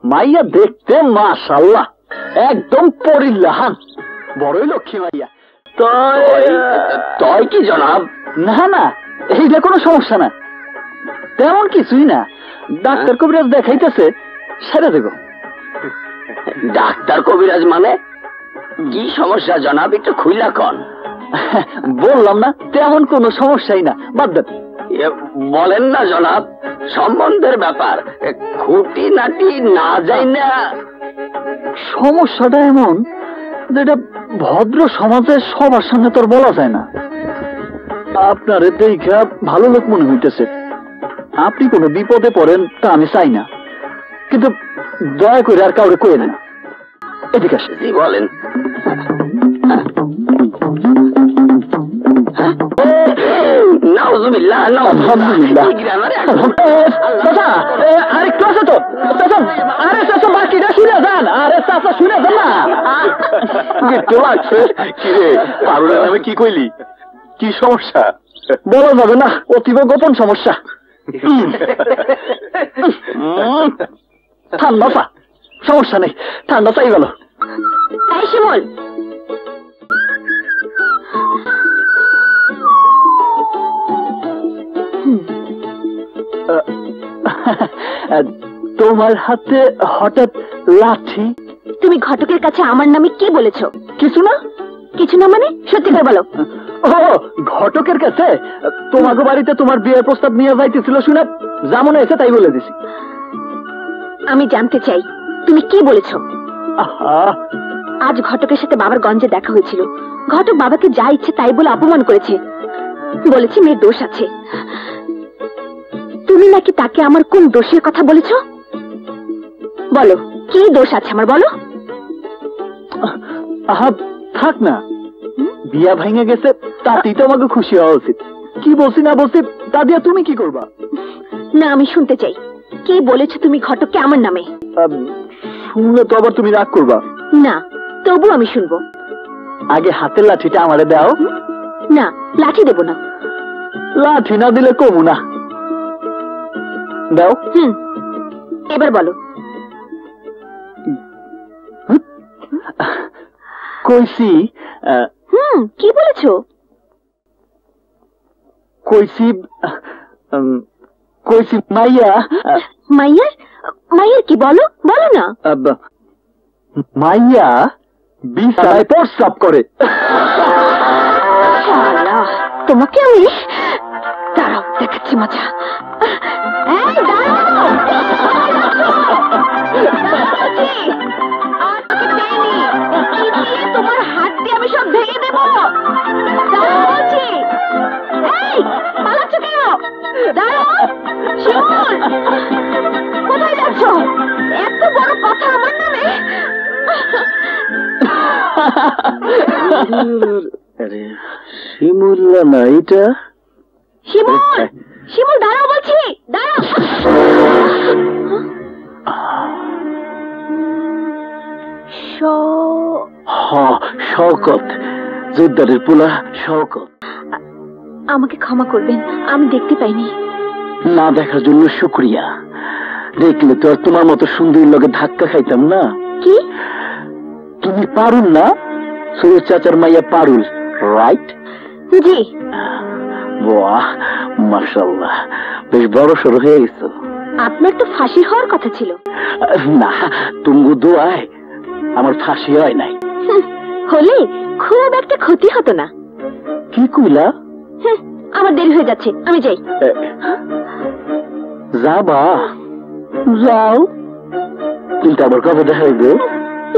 E: মাইয়া দেখতে মাশাআল্লাহ একদম পরিল্লাহান, বড়ই লক্ষ্মী মাইয়া।
A: তয় কি জনাব?
E: না না, এইটা কোনো সমস্যা না, তেমন কিছুই না। ডাক্তার কবিরাজ দেখাইতেছে, সেরে দেব।
A: ডাক্তার কবিরাজ মানে কি সমস্যা জনাব, একটু খুইলা কন।
E: বললাম না, তেমন কোনো সমস্যাই না, বাদ দেন।
A: বলেন না জনাব, সম্বন্ধের ব্যাপার, খুঁটি নাটি না যাই না।
E: সমস্যাটা এমন যেটা ভদ্র সমাজের সবার সামনে তোর বলা যায় না। আপনারে দেখা ভালো লোক মনে হইতেছে, আপনি কোনো বিপদে পড়েন তা আমি চাই না, কিন্তু দয়া করে আর কাউরে কইেন না। এদিকে আসে।
A: জি বলেন। নাউজুবিল্লাহ,
E: আলহামদুলিল্লাহ। আরেকটু আছে তো, আরে চাচা বাকিটা শুনে যান। আরে চাচা শুনে যান না,
C: একটু লাগছে। কিরে পারুলের নামে কি কইলি? কি সমস্যা?
E: বলা যাবে না, অতীব গোপন সমস্যা। ঠান্ডা চা, সমস্যা নেই, ঠান্ডা চাই গেল।
B: শিমুল,
E: তোমার হাতে হঠাৎ লাঠি?
B: তুমি ঘটকের কাছে আমার নামে কি বলেছ?
E: কিছু না।
B: কিছু না মানে? সত্যি করে বলো।
E: ও, ঘটকের কাছে তোমাকে বাড়িতে তোমার বিয়ের প্রস্তাব নিয়ে যাইতেছিল শুনে যা মনে হয়েছে তাই বলে দিছি।
B: আমি জানতে চাই তুমি কি বলেছ।
E: আহা,
B: আজ ঘটকের সাথে বাবার গঞ্জে দেখা হয়েছিল। ঘটক বাবাকে যা ইচ্ছে তাই বলে অপমান করেছে, বলেছে মেয়ের দোষ আছে। তুমি নাকি তাকে আমার কোন দোষের কথা বলেছ? বলো, কি দোষ আছে আমার, বলো।
E: আহা থাক না, বিয়া ভেঙে গেছে তাতেই তো আমাকে খুশি হওয়া উচিত। কি বলছি না বলছি তা দিয়ে তুমি কি করবা?
B: না, আমি শুনতে চাই কি বলেছো তুমি ঘটককে আমার নামে।
E: শুনলে তো আবার তুমি রাগ করবা।
B: না, তবু আমি শুনবো।
E: আগে হাতের লাঠিটা আমারে দাও।
B: না, লাঠি দেব না।
E: লাঠি না দিলে কমু না, দাও।
B: এবার বলো।
E: কইছি।
B: কি বলেছো?
E: কইছি কইছি মাইয়া।
B: মাইয়ার? মাইয়ার কি? বলো, বলো না।
E: মাইয়া বিছানায় প্রস্রাব করে।
B: তোমাকে আমি দাঁড়াও, দেখাচ্ছি মজা। তোমার হাত দিয়ে আমি সব ভেঙে দেবো। পালাচ্ছ কেন? দাঁড়াও শিমুল, কোথায় যাচ্ছ? এত বড় কথা আমার নামে?
E: শিমুল না এটা?
B: শিমুল, শিমুল দাঁড়াও বলছি, দাঁড়াও।
E: শওকত, জোরদারের পোলা শওকত।
B: আমাকে ক্ষমা করবেন, আমি দেখতে পাইনি।
E: না দেখার জন্য শুক্রিয়া। দেখলে তো আর তোমার মতো সুন্দরীর লগে ধাক্কা খাইতাম না।
B: কি?
E: তুমি পারুল না? সৈয়দ চাচার মাইয়া পারুল, রাইট?
B: জি।
E: বাহ, মাশাআল্লাহ, বেশ বড় সড়ো হয়ে গেছো।
B: আপনার তো ফাঁসি হওয়ার কথা ছিল।
E: না, তুমি দোয়ায় আমার ফাঁসি হয় নাই।
B: হলে খুব একটা ক্ষতি হতো না।
E: কি কইলা?
B: আমার দেরি হয়ে যাচ্ছে, আমি যাই।
E: যাবা? যাও, কিন্তু আবার কবে দেখা হইবে?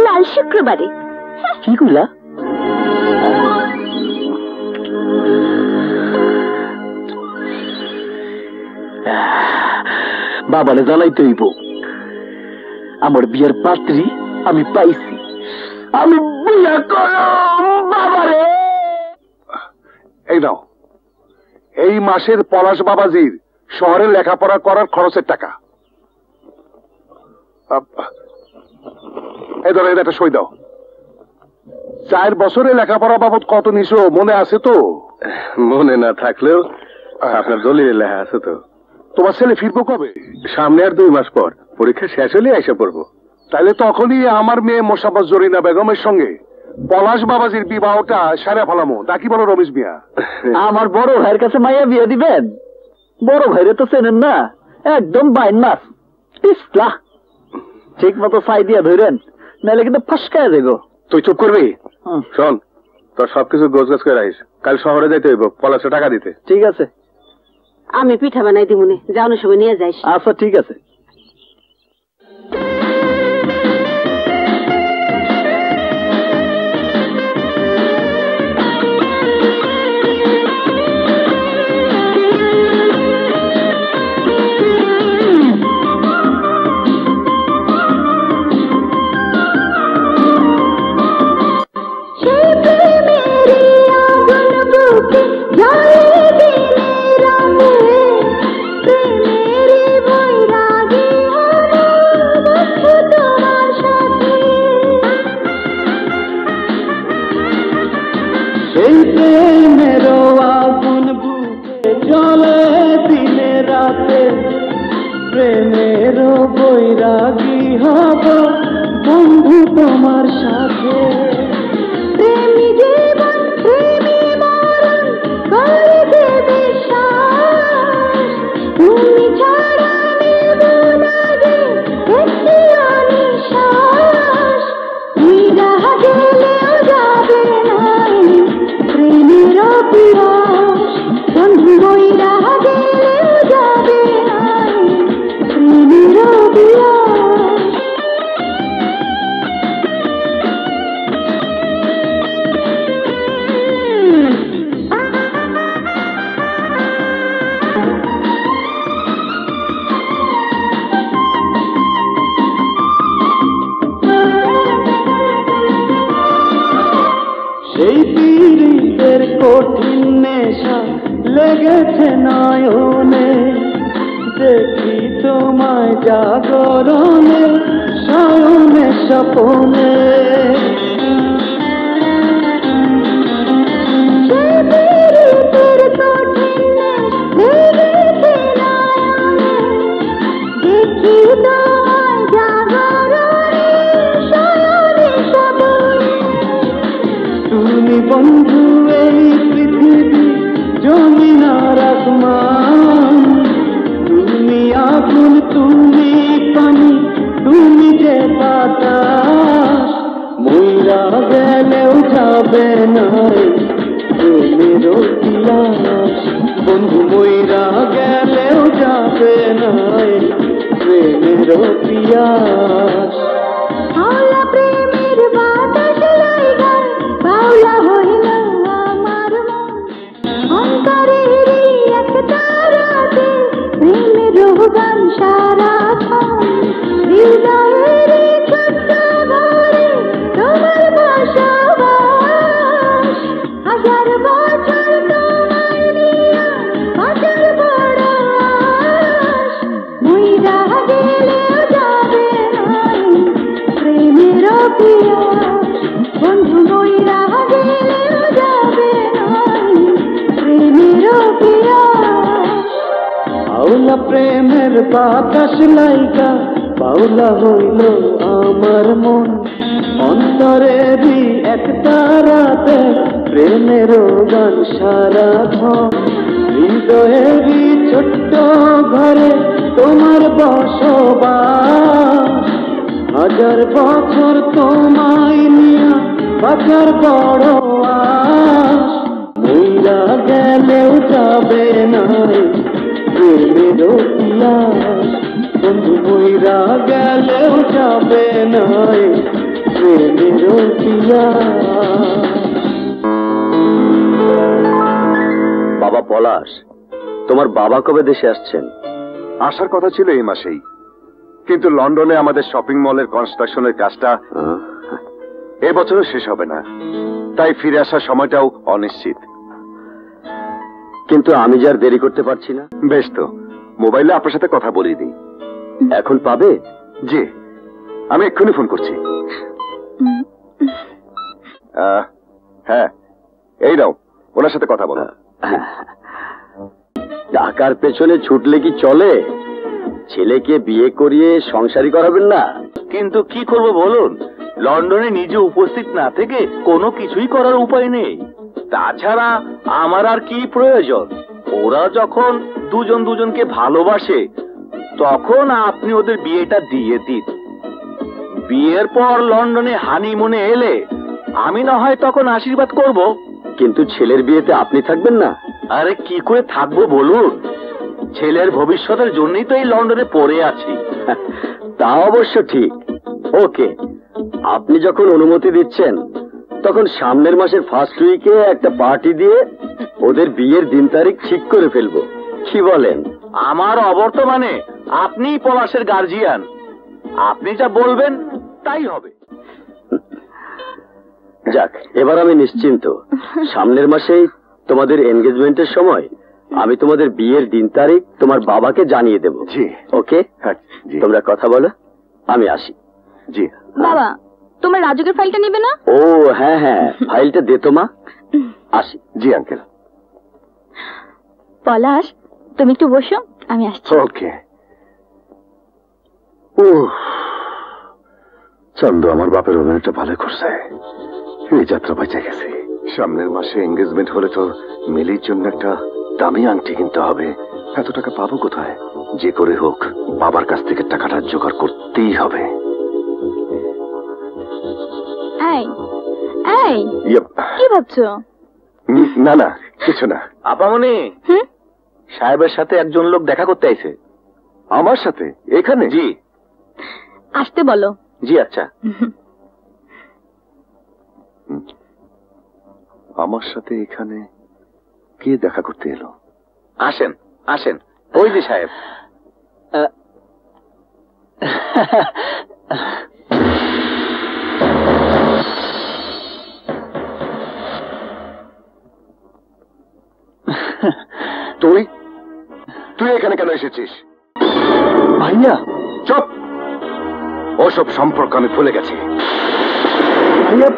B: লাল শুক্রবারে।
E: কি কইলা? বাবারে জ্বালাইতে হইব। আমার বিয়ের পাত্রী আমি পাইছি, আমি বিয়া করব বাবারে।
D: এই নাও, এই মাসের পলাশ বাবাজির শহরে লেখাপড়া করার খরচের টাকা। এই ধরো, এটা একটা সই দাও। 4 বছরে লেখাপড়া বাবদ কত নিছো মনে আছে তো?
C: মনে না থাকলেও আপনার দলিলে লেখা আছে তো।
D: তোমার ছেলে ফিরবো কবে?
C: সামনে আর 2 মাস পর, পরীক্ষা শেষ হলে এসে পড়বো।
D: তাহলে তখনই আমার মেয়ে মোসাম্মদ জরিনা বেগমের সঙ্গে পলাশ বাবাজির বিবাহটা সারা ফেলামো, নাকি বলো রমেশ মিয়া?
E: আমার বড় ভাইয়ের কাছে মাইয়া বিয়ে দিবেন? বড় ভাইরে তো চেনেন না, একদম বাইন মাছ পিছলা। ঠিক মতো ছাই দিয়া ধরেন, নাহলে কিন্তু ফসকায় দেব।
C: তুই চুপ করবি? শোন, তোর সবকিছু গোছগাছ করে রাখিস, কাল শহরে যাইতে হইব পলাশে টাকা দিতে।
E: ঠিক আছে,
B: আমি পিঠা বানাই দিমুনে, যাওয়ানোর সময় নিয়ে যাইস।
E: আচ্ছা ঠিক আছে।
F: প্রেমের বাতাস লাইগা বাউলা হইল আমার মন, অন্তরেরই এক তারাতে প্রেমের গান সারাক্ষণ। হৃদয়েরই ছোট্ট ঘরে তোমার বসবাস, 1000 বছর তোমার বাঁচার বড় আশ, মইরা গেলেও যাবে না প্রেমের পিয়াস, বন্ধু মইরা গেলেও যাবে না প্রেমের পিয়াস।
A: বাবা পলাশ, তোমার বাবা কবে দেশে আসছেন?
D: আসার কথা ছিল এই মাসেই, কিন্তু লন্ডনে আমাদের শপিং মলের কনস্ট্রাকশনের কাজটা এবছরও শেষ হবে না, তাই ফিরে আসার সময়টাও অনিশ্চিত।
A: কিন্তু আমি যার দেরি করতে পারছি না।
D: বেশ তো, মোবাইলে আপনার সাথে কথা বলিয়ে দিই।
A: এখন পাবে?
D: জি, আমি এক্ষুনি ফোন করছি। হ্যাঁ, এই নাও, ওনার সাথে কথা বলো।
A: টাকার পেছনে ছুটলে কি চলে? ছেলেকে বিয়ে করিয়ে সংসারী করাবেন না? কিন্তু কি করব বলুন, লন্ডনে নিজে উপস্থিত না থেকে কোনো কিছুই করার উপায় নেই। তাছাড়া আমার আর কি প্রয়োজন? ওরা যখন দুজন দুজনকে ভালোবাসে তখন আপনি ওদের বিয়েটা দিয়ে দিন। বিয়ের পর লন্ডনে হানিমুনে এলে আমি না হয় তখন আশীর্বাদ করব। কিন্তু ছেলের বিয়েতে আপনি থাকবেন না? আরে কি করে থাকবো বলুন, ছেলের ভবিষ্যতের জন্যই তো এই লন্ডনে পড়ে আছি। তা অবশ্য ঠিক। ওকে, আপনি যখন অনুমতি দিচ্ছেন তখন সামনের মাসের ফার্স্ট উইকে একটা পার্টি দিয়ে ওদের বিয়ের দিন তারিখ ঠিক করে ফেলবো, কি বলেন? আমার অবর্তমানে আপনিই পলাশের গার্জিয়ান, আপনি যা বলবেন তাই হবে। যাক, এবার আমি নিশ্চিন্ত। সামনের মাসেই তোমাদের এনগেজমেন্টের সময় আমি তোমাদের বিয়ের দিন তারিখ তোমার বাবাকে জানিয়ে দেব।
D: জি।
A: ওকে, তোমরা কথা বলো, আমি আসি।
D: জি।
B: বাবা, তোমার রাজুকের ফাইলটা নেবে না?
A: ও হ্যাঁ হ্যাঁ, ফাইলটা দে তো মা। আসি।
D: জি আঙ্কেল।
B: পলাশ, তুমি একটু বসো, আমি আসছি।
D: ওকে। চন্দ আমার বাপের অভিনয়টা ভালো করছে, এই যাত্রা বেঁচে গেছে। সামনের মাসে এঙ্গেজমেন্ট হলে তো মিলির জন্য একটা দামি আংটি কিনতে হবে। এত টাকা পাবো কোথায়? যে করে হোক বাবার কাছ থেকে টাকাটা জোগাড় করতেই হবে।
B: কি ভাবছো?
D: না না, কিছু না।
A: আপামনি, সাহেবের সাথে একজন লোক দেখা করতে আইছে।
D: আমার সাথে এখানে?
A: জি।
B: আসতে বলো।
A: জি আচ্ছা।
D: আমার সাথে এখানে কে দেখা করতে এলো?
A: আসেন আসেন, ওই যে সাহেব।
D: তুই তুই এখানে কেন এসেছিস?
E: ভাইয়া,
D: চুপ! ওসব সম্পর্ক আমি ভুলে গেছি।
E: ভাইয়া।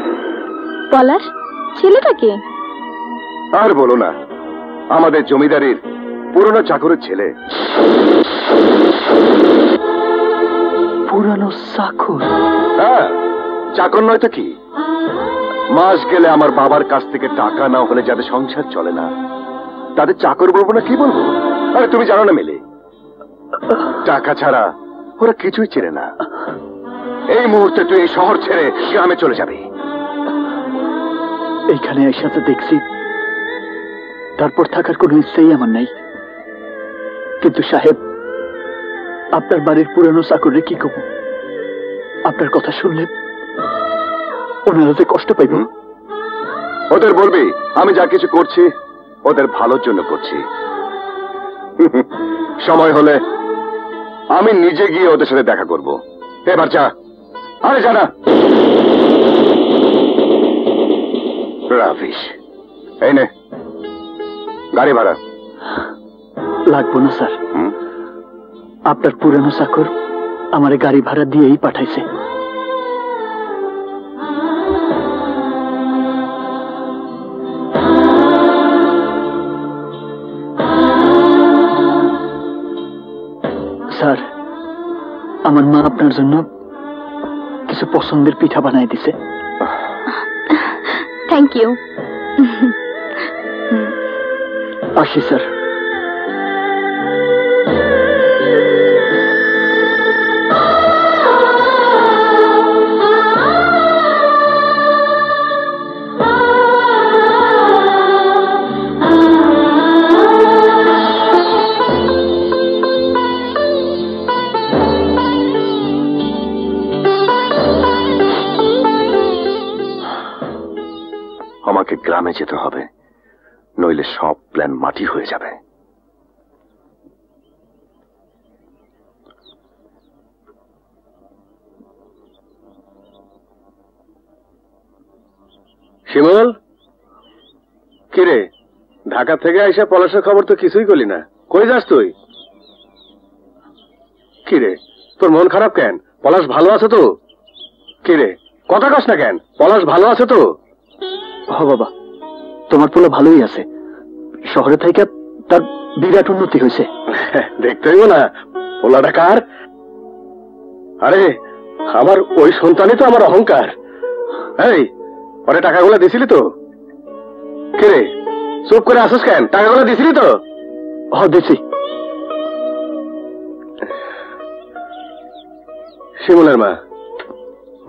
B: পলাশ, ছেলেটা কে?
D: আর বলো না, আমাদের জমিদারির পুরনো চাকরের ছেলে।
E: পুরানো চাকর?
D: হ্যাঁ, চাকর নয় তো কি। মাস গেলে আমার বাবার কাছ থেকে টাকা না হলে যাদের সংসার চলে না তাদের চাকর বলবো না কি বলবো? আরে তুমি জানো না মিলি, টাকা ছাড়া ওরা কিছুই চেনে না। এই মুহূর্তে তুই এই শহর ছেড়ে গ্রামে চলে যাবি।
E: এইখানে একসাথে দেখছি, তারপর থাকার কোনো ইচ্ছেই আমার নাই। কিন্তু সাহেব, আপনার বাড়ির পুরানো চাকরে কি কব? আপনার কথা শুনলে ওনারা যে কষ্ট পাইব।
D: ওদের বলবি আমি যা কিছু করছি ওদের ভালোর জন্য করছি। সময় হলে আমি নিজে গিয়ে ওদের সাথে দেখা করব। এবার যা। আরে যা না। রাফিস, এই নে গাড়ি ভাড়া।
E: লাগবো না স্যার, আপনার পুরানো চাকর আমার গাড়ি ভাড়া দিয়েই পাঠাইছে। স্যার, আমার মা আপনার জন্য কিছু পছন্দের পিঠা বানাই দিছে।
B: Thank you.
E: আসি স্যার।
D: গ্রামে যেতে হবে, নইলে সব প্ল্যান মাটি হয়ে যাবে।
C: শিমুল, কিরে ঢাকা থেকে আইসা পলাশের খবর তো কিছুই করলি না, কই যাস তুই? কিরে তোর মন খারাপ কেন? পলাশ ভালো আছে তো? কিরে কথা কস না কেন? পলাশ ভালো আছে তো?
E: হ বাবা, তোমার পোলা ভালোই আছে, শহরে থেকে তার বিরাট উন্নতি হয়েছে।
C: দেখতে হইব না পোলাটা কার? আরে আমার ওই সন্তানই তো আমার অহংকার। এই ওরে টাকাগুলো দিছিলি তো? কিরে চুপ করে আসিস কেন? টাকাগুলো দিছিলি তো?
E: দিছি।
C: শিমুলের মা,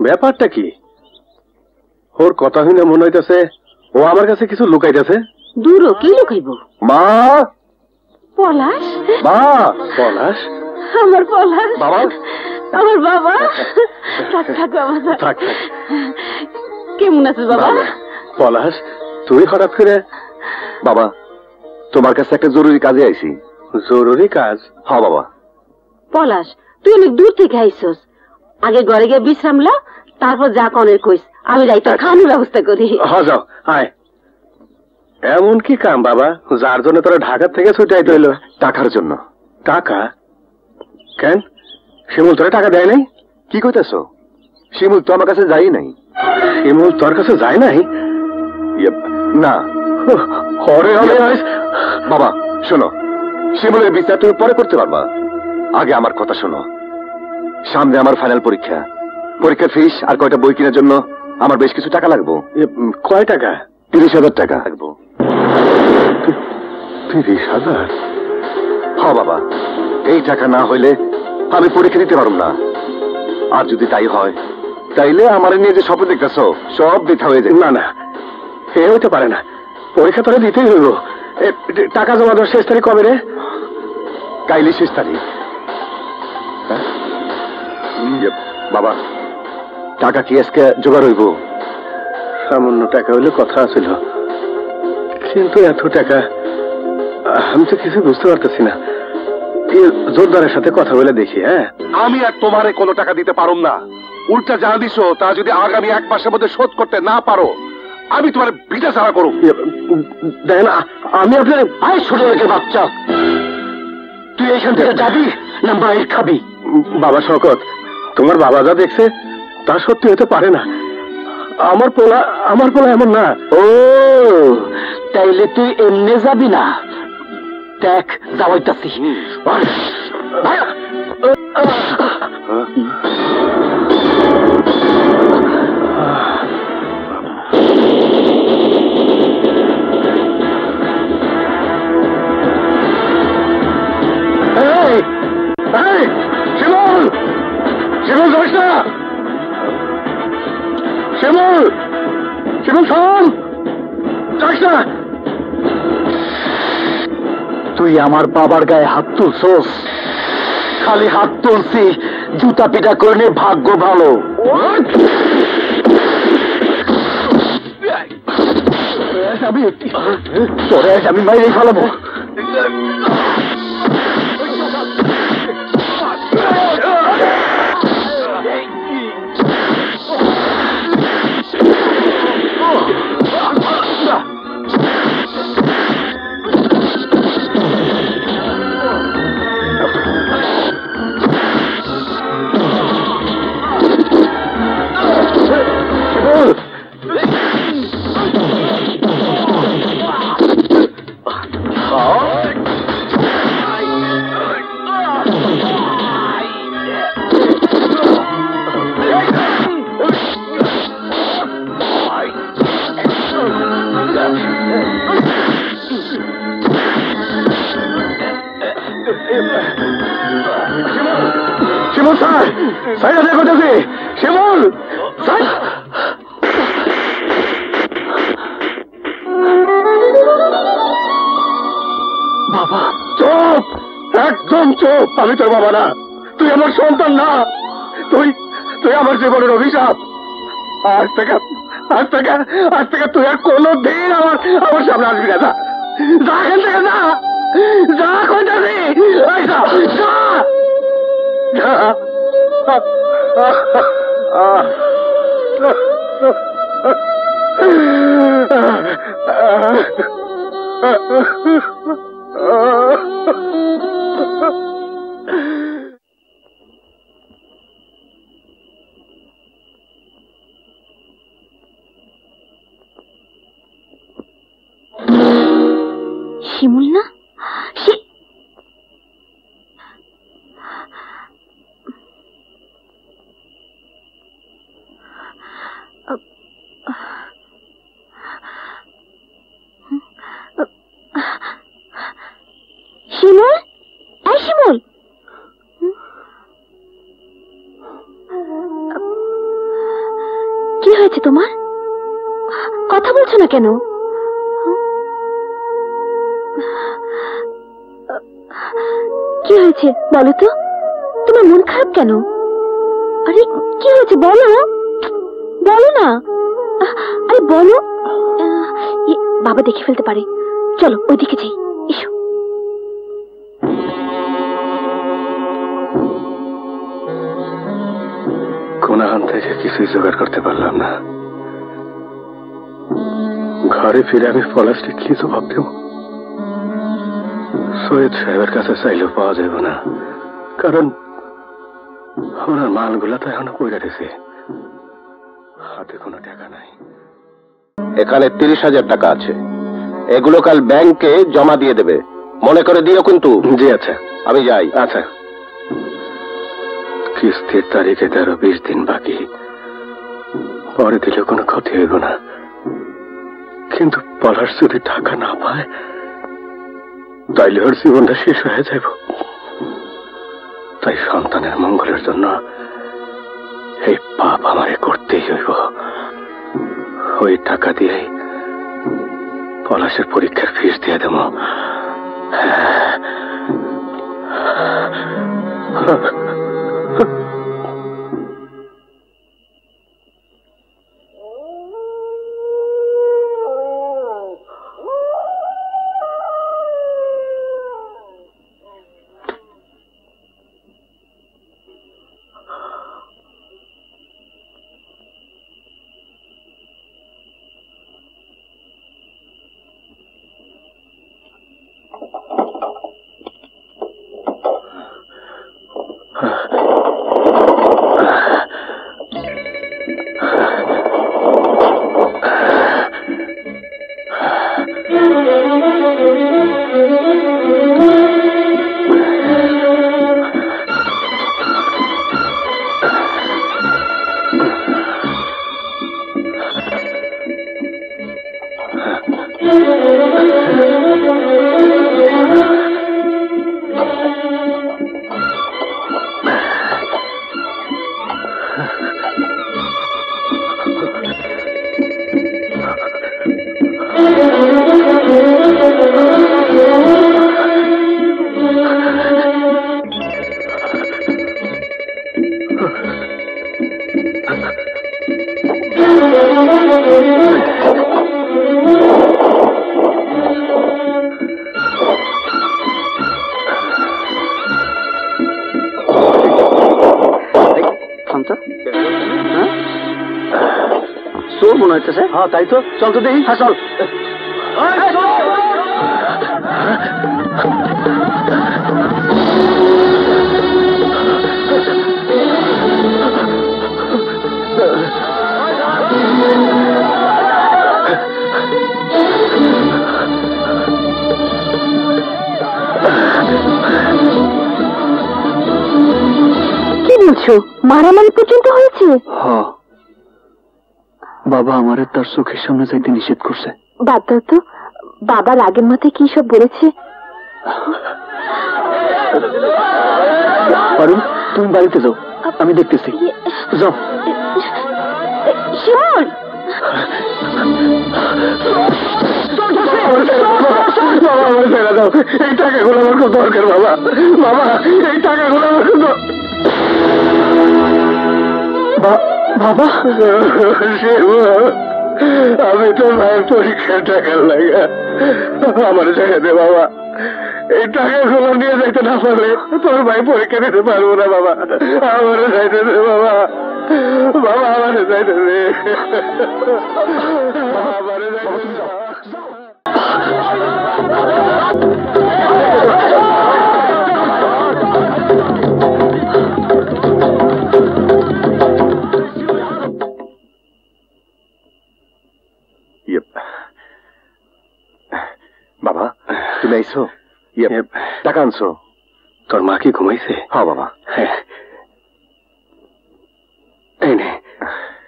C: ব্যাপারটা কি? ওর কথা শুনে মনে হইতেছে ও আমার কাছে কিছু লুকাইতেছে।
B: দূর কি লুকাইব?
C: মা,
B: পলাশ,
C: মা, পলাশ,
B: আমার পলাশ,
C: বাবা,
B: আমার বাবা। থাক থাক বাবা,
C: থাক থাক।
B: কেমন আছিস বাবা?
C: পলাশ, তুই হঠাৎ করে?
D: বাবা, তোমার কাছে একটা জরুরি কাজে আইছি।
C: জরুরি কাজ?
D: হ্যাঁ বাবা।
B: পলাশ, তুই অনেক দূর থেকে আইসস, আগে ঘরে গিয়ে বিশ্রাম লা, তারপর যা কনের কইস, আমি যাই তোর খাওয়ানোর ব্যবস্থা করি।
C: হ্যাঁ যাও, আয়। এমন কি কাম বাবা যার জন্য তোরা ঢাকা থেকে ছুটে আইতে হইলো?
D: টাকার জন্য।
C: টাকা? কেন শিমুল তোরা টাকা দেয় নাই?
D: কি কইতেছো? শিমুল তো আমার কাছে যাই নাই।
C: শিমুল তোর কাছে যায় নাই?
D: না।
C: হরে হরে
D: বাবা শোনো, শিমুলের বিচার তুমি পরে করতে পারবা, আগে আমার কথা শোনো। সামনে আমার ফাইনাল পরীক্ষা, পরীক্ষার ফিস আর কয়টা বই কেনার জন্য আমার বেশ কিছু টাকা লাগবো।
C: কয় টাকা?
D: 30,000 টাকা লাগবো।
C: 30,000?
D: হ্যাঁ বাবা, এই টাকা না হইলে আমি পরীক্ষা দিতে পারব না। আর যদি তাই হয় তাইলে আমার নিয়ে যে স্বপ্ন দেখতেছো সব বৃথা হয়ে যায়।
C: না না, এ হইতে পারে না, পরীক্ষা তোরা দিতেই হইব। টাকা জমা দেওয়ার শেষ তারিখ কবে রে?
D: কাইলি শেষ তারিখ। বাবা, টাকা কি আজকে জোগাড় হইব?
C: সামান্য টাকা হইলে কথা ছিল, কিন্তু এত টাকা আমি তো কিছু বুঝতে পারতেছি না। জোরদারের সাথে কথা বলে দেখি। হ্যাঁ,
D: আমি আর তোমারে কোনো টাকা দিতে পারুম না। উল্টা যা দিছো তা যদি আগামী 1 মাসের মধ্যে শোধ করতে না পারো, আমি তোমার ভিটা ছাড়া করুম।
C: দেখেন, আমি আপনার
E: ছোট লোকের বাচ্চা, তুই এখান থেকে যাবি না মায়ের খাবি?
C: বাবা শওকত, তোমার বাবা যা দেখছে তা সত্যি হতে পারে না। আমার পোলা এমন না।
E: ও তাইলে তুই এমনি যাবি না? দেখ যাওয়াইতাছি।
C: শিমুল, শিমুল যাস না। শিমুল, শিমুল শোন, যাস না।
E: তুই আমার বাবার গায়ে হাত তুলছস? খালি হাত তুলছি, জুতা পিটা করে নে, ভাগ্য ভালো। আমি মাইরে ফেলাবো।
C: শিমুল স্যার, সাইড আছে করতেছি। শিমুল স্যার,
E: বাবা
C: চুপ, একদম চুপ। আমি তোর বাবা না, তুই আমার সন্তান না। তুই আমার জীবনের অভিশাপ।
D: আজ থেকে তুই আর কোনোদিন আমার সামনে আসবি না। যা এখান থেকে, যা কইতাছি,
B: শিমুল না? শিমুল, এই শিমুল, কি হয়েছে তোমার? কথা বলছো না কেন? কি হয়েছে বলো তো? তোমার মন খারাপ কেন? আরে কি হয়েছে বলো, বলো না। আরে বলো, বাবা দেখে ফেলতে পারে। চলো ওইদিকে যাই, এসো।
D: কোনাহান থেকে কিছুই জোগাড় করতে পারলাম না। ঘরে ফিরে আমি পলাশকে কি জবাব দেব? সৈয়দ সাহেবের কাছে চাইলেও পাওয়া যাবে না, কারণ ওনার মালগুলা তো এখনো পড়ে রয়েছে, হাতে কোনো টাকা নাই।
C: এখানে 30,000 টাকা আছে, এগুলো কাল ব্যাংকে জমা দিয়ে দেবে, মনে করে দিও কিন্তু।
D: জি আচ্ছা,
C: আমি যাই।
D: আচ্ছা। কিস্তির তারিখে 20 দিন বাকি, পরে দিলেও কোনো ক্ষতি হইব না, কিন্তু পলাশ যদি টাকা না পায় তাইলে ওর জীবনটা শেষ হয়ে যাব। তাই সন্তানের মঙ্গলের জন্য এই পাপ আমারে করতেই হইব। ওই টাকা দিয়ে পলাশের পরীক্ষার ফিস দিয়ে দেব। মনে হচ্ছে। হ্যাঁ তাই তো, চল তো দেখি। হ্যাঁ চল।
B: কি বলছো? মারামারি পর্যন্ত হয়েছে?
E: হ্যাঁ, বাবা আমারে তার চোখের সামনে যাইতে নিষেধ করছে।
B: বাদ দাও তো, বাবার আগের মতে কি সব বলেছে?
E: পারুল, তুমি বাড়িতে যাও, আমি দেখতেছি। যাও।
B: শিমুল,
D: এই টাকাগুলো আমার খুব দরকার বাবা। বাবা এই টাকাগুলো আমার খুব
E: বাবা।
D: আমি তোর ভাইয়ের পরীক্ষার টাকার লাগা আমার টাকা দে বাবা। এই টাকাগুলো নিয়ে যাইতে না পারলে তোর ভাই পরীক্ষা দিতে পারবো না বাবা। আমার যাইতে দে বাবা, বাবা আমার যাইতে দে, আমার যাইতে দে। বাবা তুমি আইছো? টাকা আনছো? তোর মা কি ঘুমাইছে? হ্যাঁ বাবা। হ্যাঁ এই নে,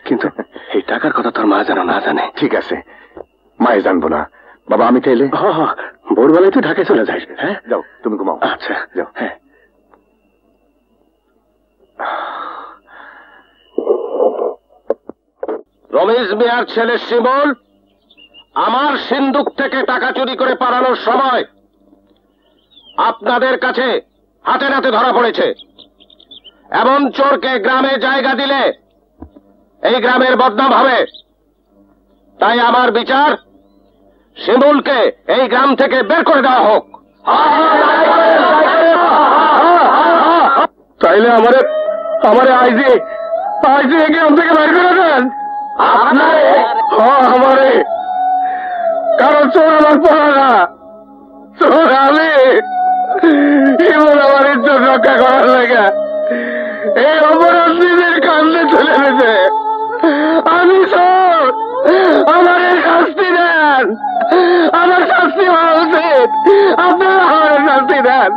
D: কিন্তু এই টাকার কথা তোর মা যেন না জানে। ঠিক আছে, মায়ে জানবো না বাবা। আমি তাইলে ভোরবেলায় তুই ঢাকায় চলে যাস। হ্যাঁ যাও, তুমি ঘুমাও। আচ্ছা যাও। হ্যাঁ
C: রমেশ মিয়ার ছেলে শিমুল আমার সিন্দুক থেকে টাকা চুরি করে পালানোর সময় আপনাদের কাছে হাতে নাতে ধরা পড়েছে। এমন চোরকে গ্রামে জায়গা দিলে এই গ্রামের বদনাম হবে। তাই আমার বিচার, শিমুলকে এই গ্রাম থেকে বের করে দেওয়া হোক।
D: তাইলে আমারে আইজি এই গ্রাম থেকে বের করে দেন আমারে। কারণ চোর আমার পড়া না, চোর আমি। শিমুল আমার ইজ্জত রক্ষা করার লাগে এই অপরাধ নিজের কান্দে চলে গেছে। আমি চোর, আমার শাস্তি দেন, আমার শাস্তি হওয়া উচিত। আপনারা আমার শাস্তি দেন।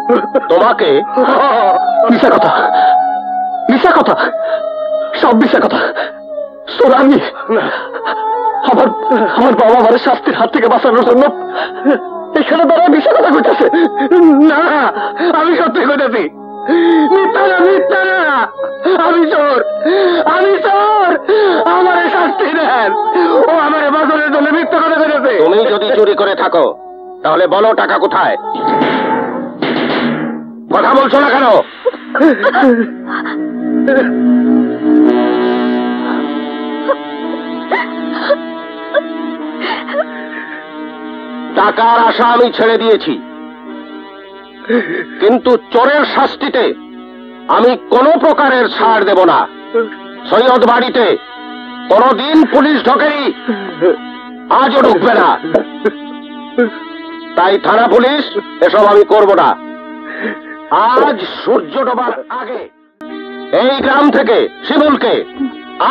C: তোমাকে
E: মিশা কথা, মিশা কথা, সব মিশা কথা। চোর আমি। আমার বাবা আমার শাস্তির হাত থেকে বাঁচানোর জন্য এখানে দাঁড়ায় মিশা কথা কইতেছে।
D: না, আমি সত্যি কইতেছি। মিথ্যা না, মিথ্যা না। আমি চোর, আমি চোর। আমার শাস্তি দেন। ও আমার বাঁচানোর জন্য মিথ্যা কথা কইতেছে।
C: তুমি যদি চুরি করে থাকো তাহলে বলো টাকা কোথায়? কথা বলছো না কেন? টাকার আশা আমি ছেড়ে দিয়েছি, কিন্তু চোরের শাস্তিতে আমি কোনো প্রকারের ছাড় দেব না। সৈয়দ বাড়িতে কোনদিন পুলিশ ঢোকেনি, আজও ঢুকবে না। তাই থানা পুলিশ এসব আমি করব না। আজ সূর্য ডোবার আগে এই গ্রাম থেকে শিমুলকে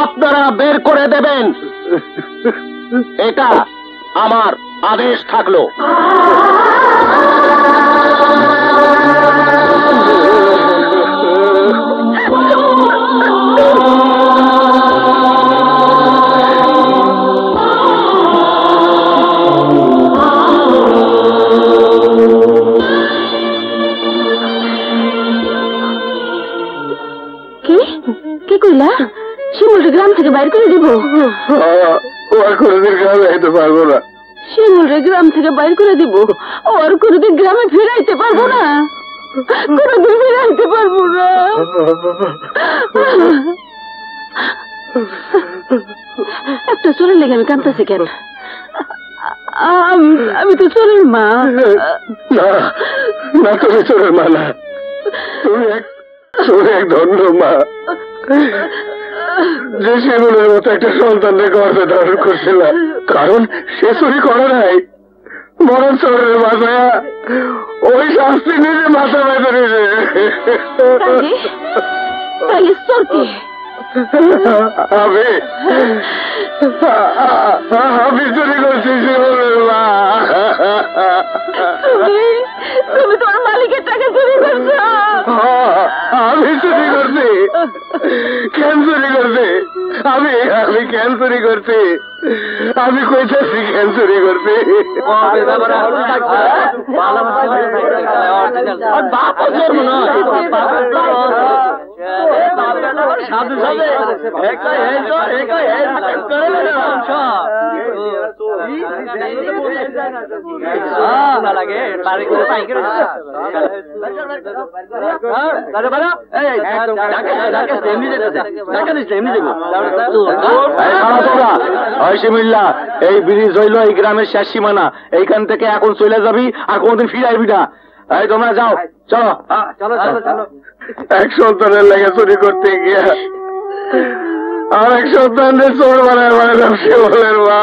C: আপনারা বের করে দেবেন, এটা আমার আদেশ থাকলো।
B: কি কইলা? শিমুলকে গ্রাম থেকে বাইর করে দিব?
D: কোনদিন গ্রামে যেতে পারবো না।
B: শিমুলকে গ্রাম থেকে বাইর করে দিব? আর কোনদিন গ্রামে ফিরাইতে পারবো না, কোনদিন ফিরাইতে পারবো না। একটা চোরের লেগে আমি কাঁদতেছি কেন? আমি তো চোরের মা
D: না। না, তুমি চোরের মা না, তুমি এক ধন্য মা, যে শিমুলের মতো একটা সন্তানকে গর্ভে ধারণ করছিল। কারণ সে চুরি করে নাই, বরং চোরের মাথায় ওই শাস্তি নিজে মাথা বেঁধে নিয়েছে।
B: তাহলে চোর কে?
D: আমি চুরি করছি শিমুলের মা।
B: তুমি তোমার মালিকের টাকা চুরি করছো?
D: আমি চুরি করছি। কেন চুরি করছি? আমি কেন চুরি করছি? আমি কইতেছি কেন চুরি করছি।
A: এই ব্রিজ হইল এই গ্রামের শেষ সীমানা, এইখান থেকে এখন চলে যাবি আর কোনদিন ফিরে আসবি না। এই তোমরা যাও, চলো চলো চলো চলো।
D: এক সন্তানের লেগে চুরি করতে গিয়া আর এক সন্তানের চোর বানায় বানালাম শিমুলের মা।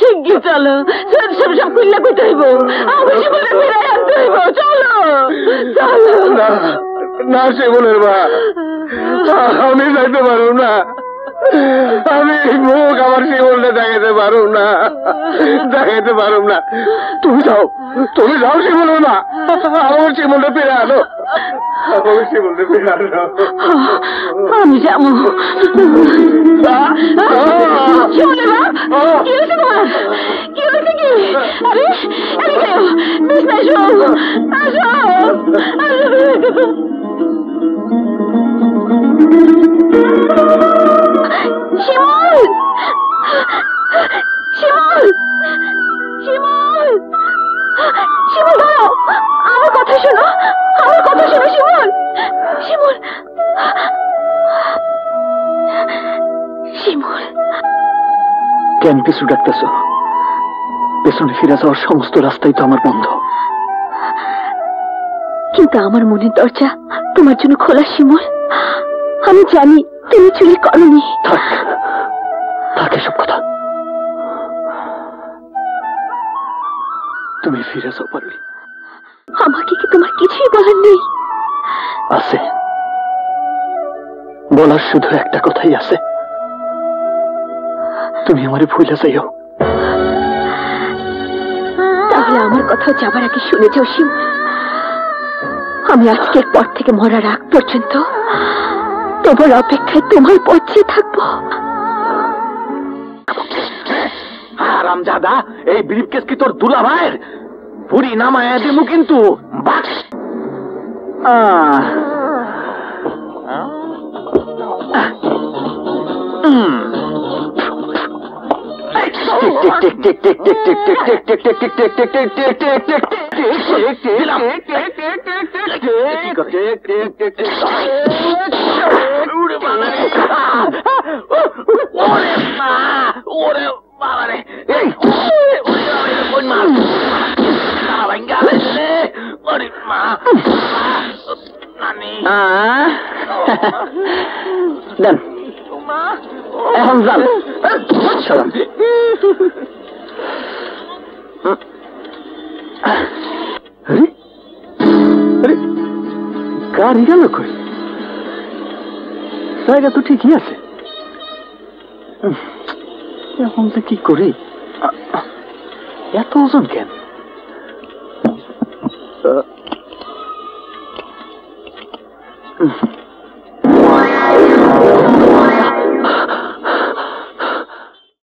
B: শিগগির চলো, সব সব খুললে কইতে হইব, আমি শিমুলের ফিরে আনতে হইব। চলো চলো।
D: না না শিমুলের মা, আমি যাইতে পারব না। আমি মুখ আমার শিমুলটা দেখাইতে পারব না, দেখাইতে পারব না। তুমি যাও, তুমি যাও শিমুলের মা, আমার শিমুলটা ফিরে আনো, আমার শিমুলটা ফিরে আনো।
B: আমি যাবো। শিমুলের মা, কি হয়েছে তোমার? কি হয়েছে কি? আরে এদিকে বিছনায় এসো, আসো আসো। শিমুল, শিমুল, শিমুল, শিমুল দাঁড়াও, আমার কথা শোনো, আমার কথা শোনো শিমুল, শিমুল, শিমুল।
E: কেন পিছু ডাকতেছ? পেছনে ফিরে যাওয়ার সমস্ত রাস্তাই তো আমার বন্ধ।
B: কিন্তু আমার মনের দরজা তোমার জন্য খোলা শিমুল। আমি জানি তুমি চুরি করনি।
E: থাক থাক এসব কথা। তুমি ফিরে যাও পারবি।
B: আমাকে কি তোমার কিছুই বলার নেই?
E: আছে, বলার শুধু একটা কথাই আছে, তুমি আমারে ভুলে যাইও।
B: তাহলে আমার কথা যাবার আগে শুনে যাও শিমুল, আমি আজকের পর থেকে মরার আগ পর্যন্ত তোমার অপেক্ষায় তোমার পথে থাকবো।
A: হারামজাদা, এই ব্রিফকেস কি তোর দুলা ভাইয়ের? বুড়ি নামায় দেবো কিন্তু। দেন এখন যান।
E: গাড়ি গেল কই? জায়গা তো ঠিকই আছে, এখন যে কি করি? এত ওজন কেন?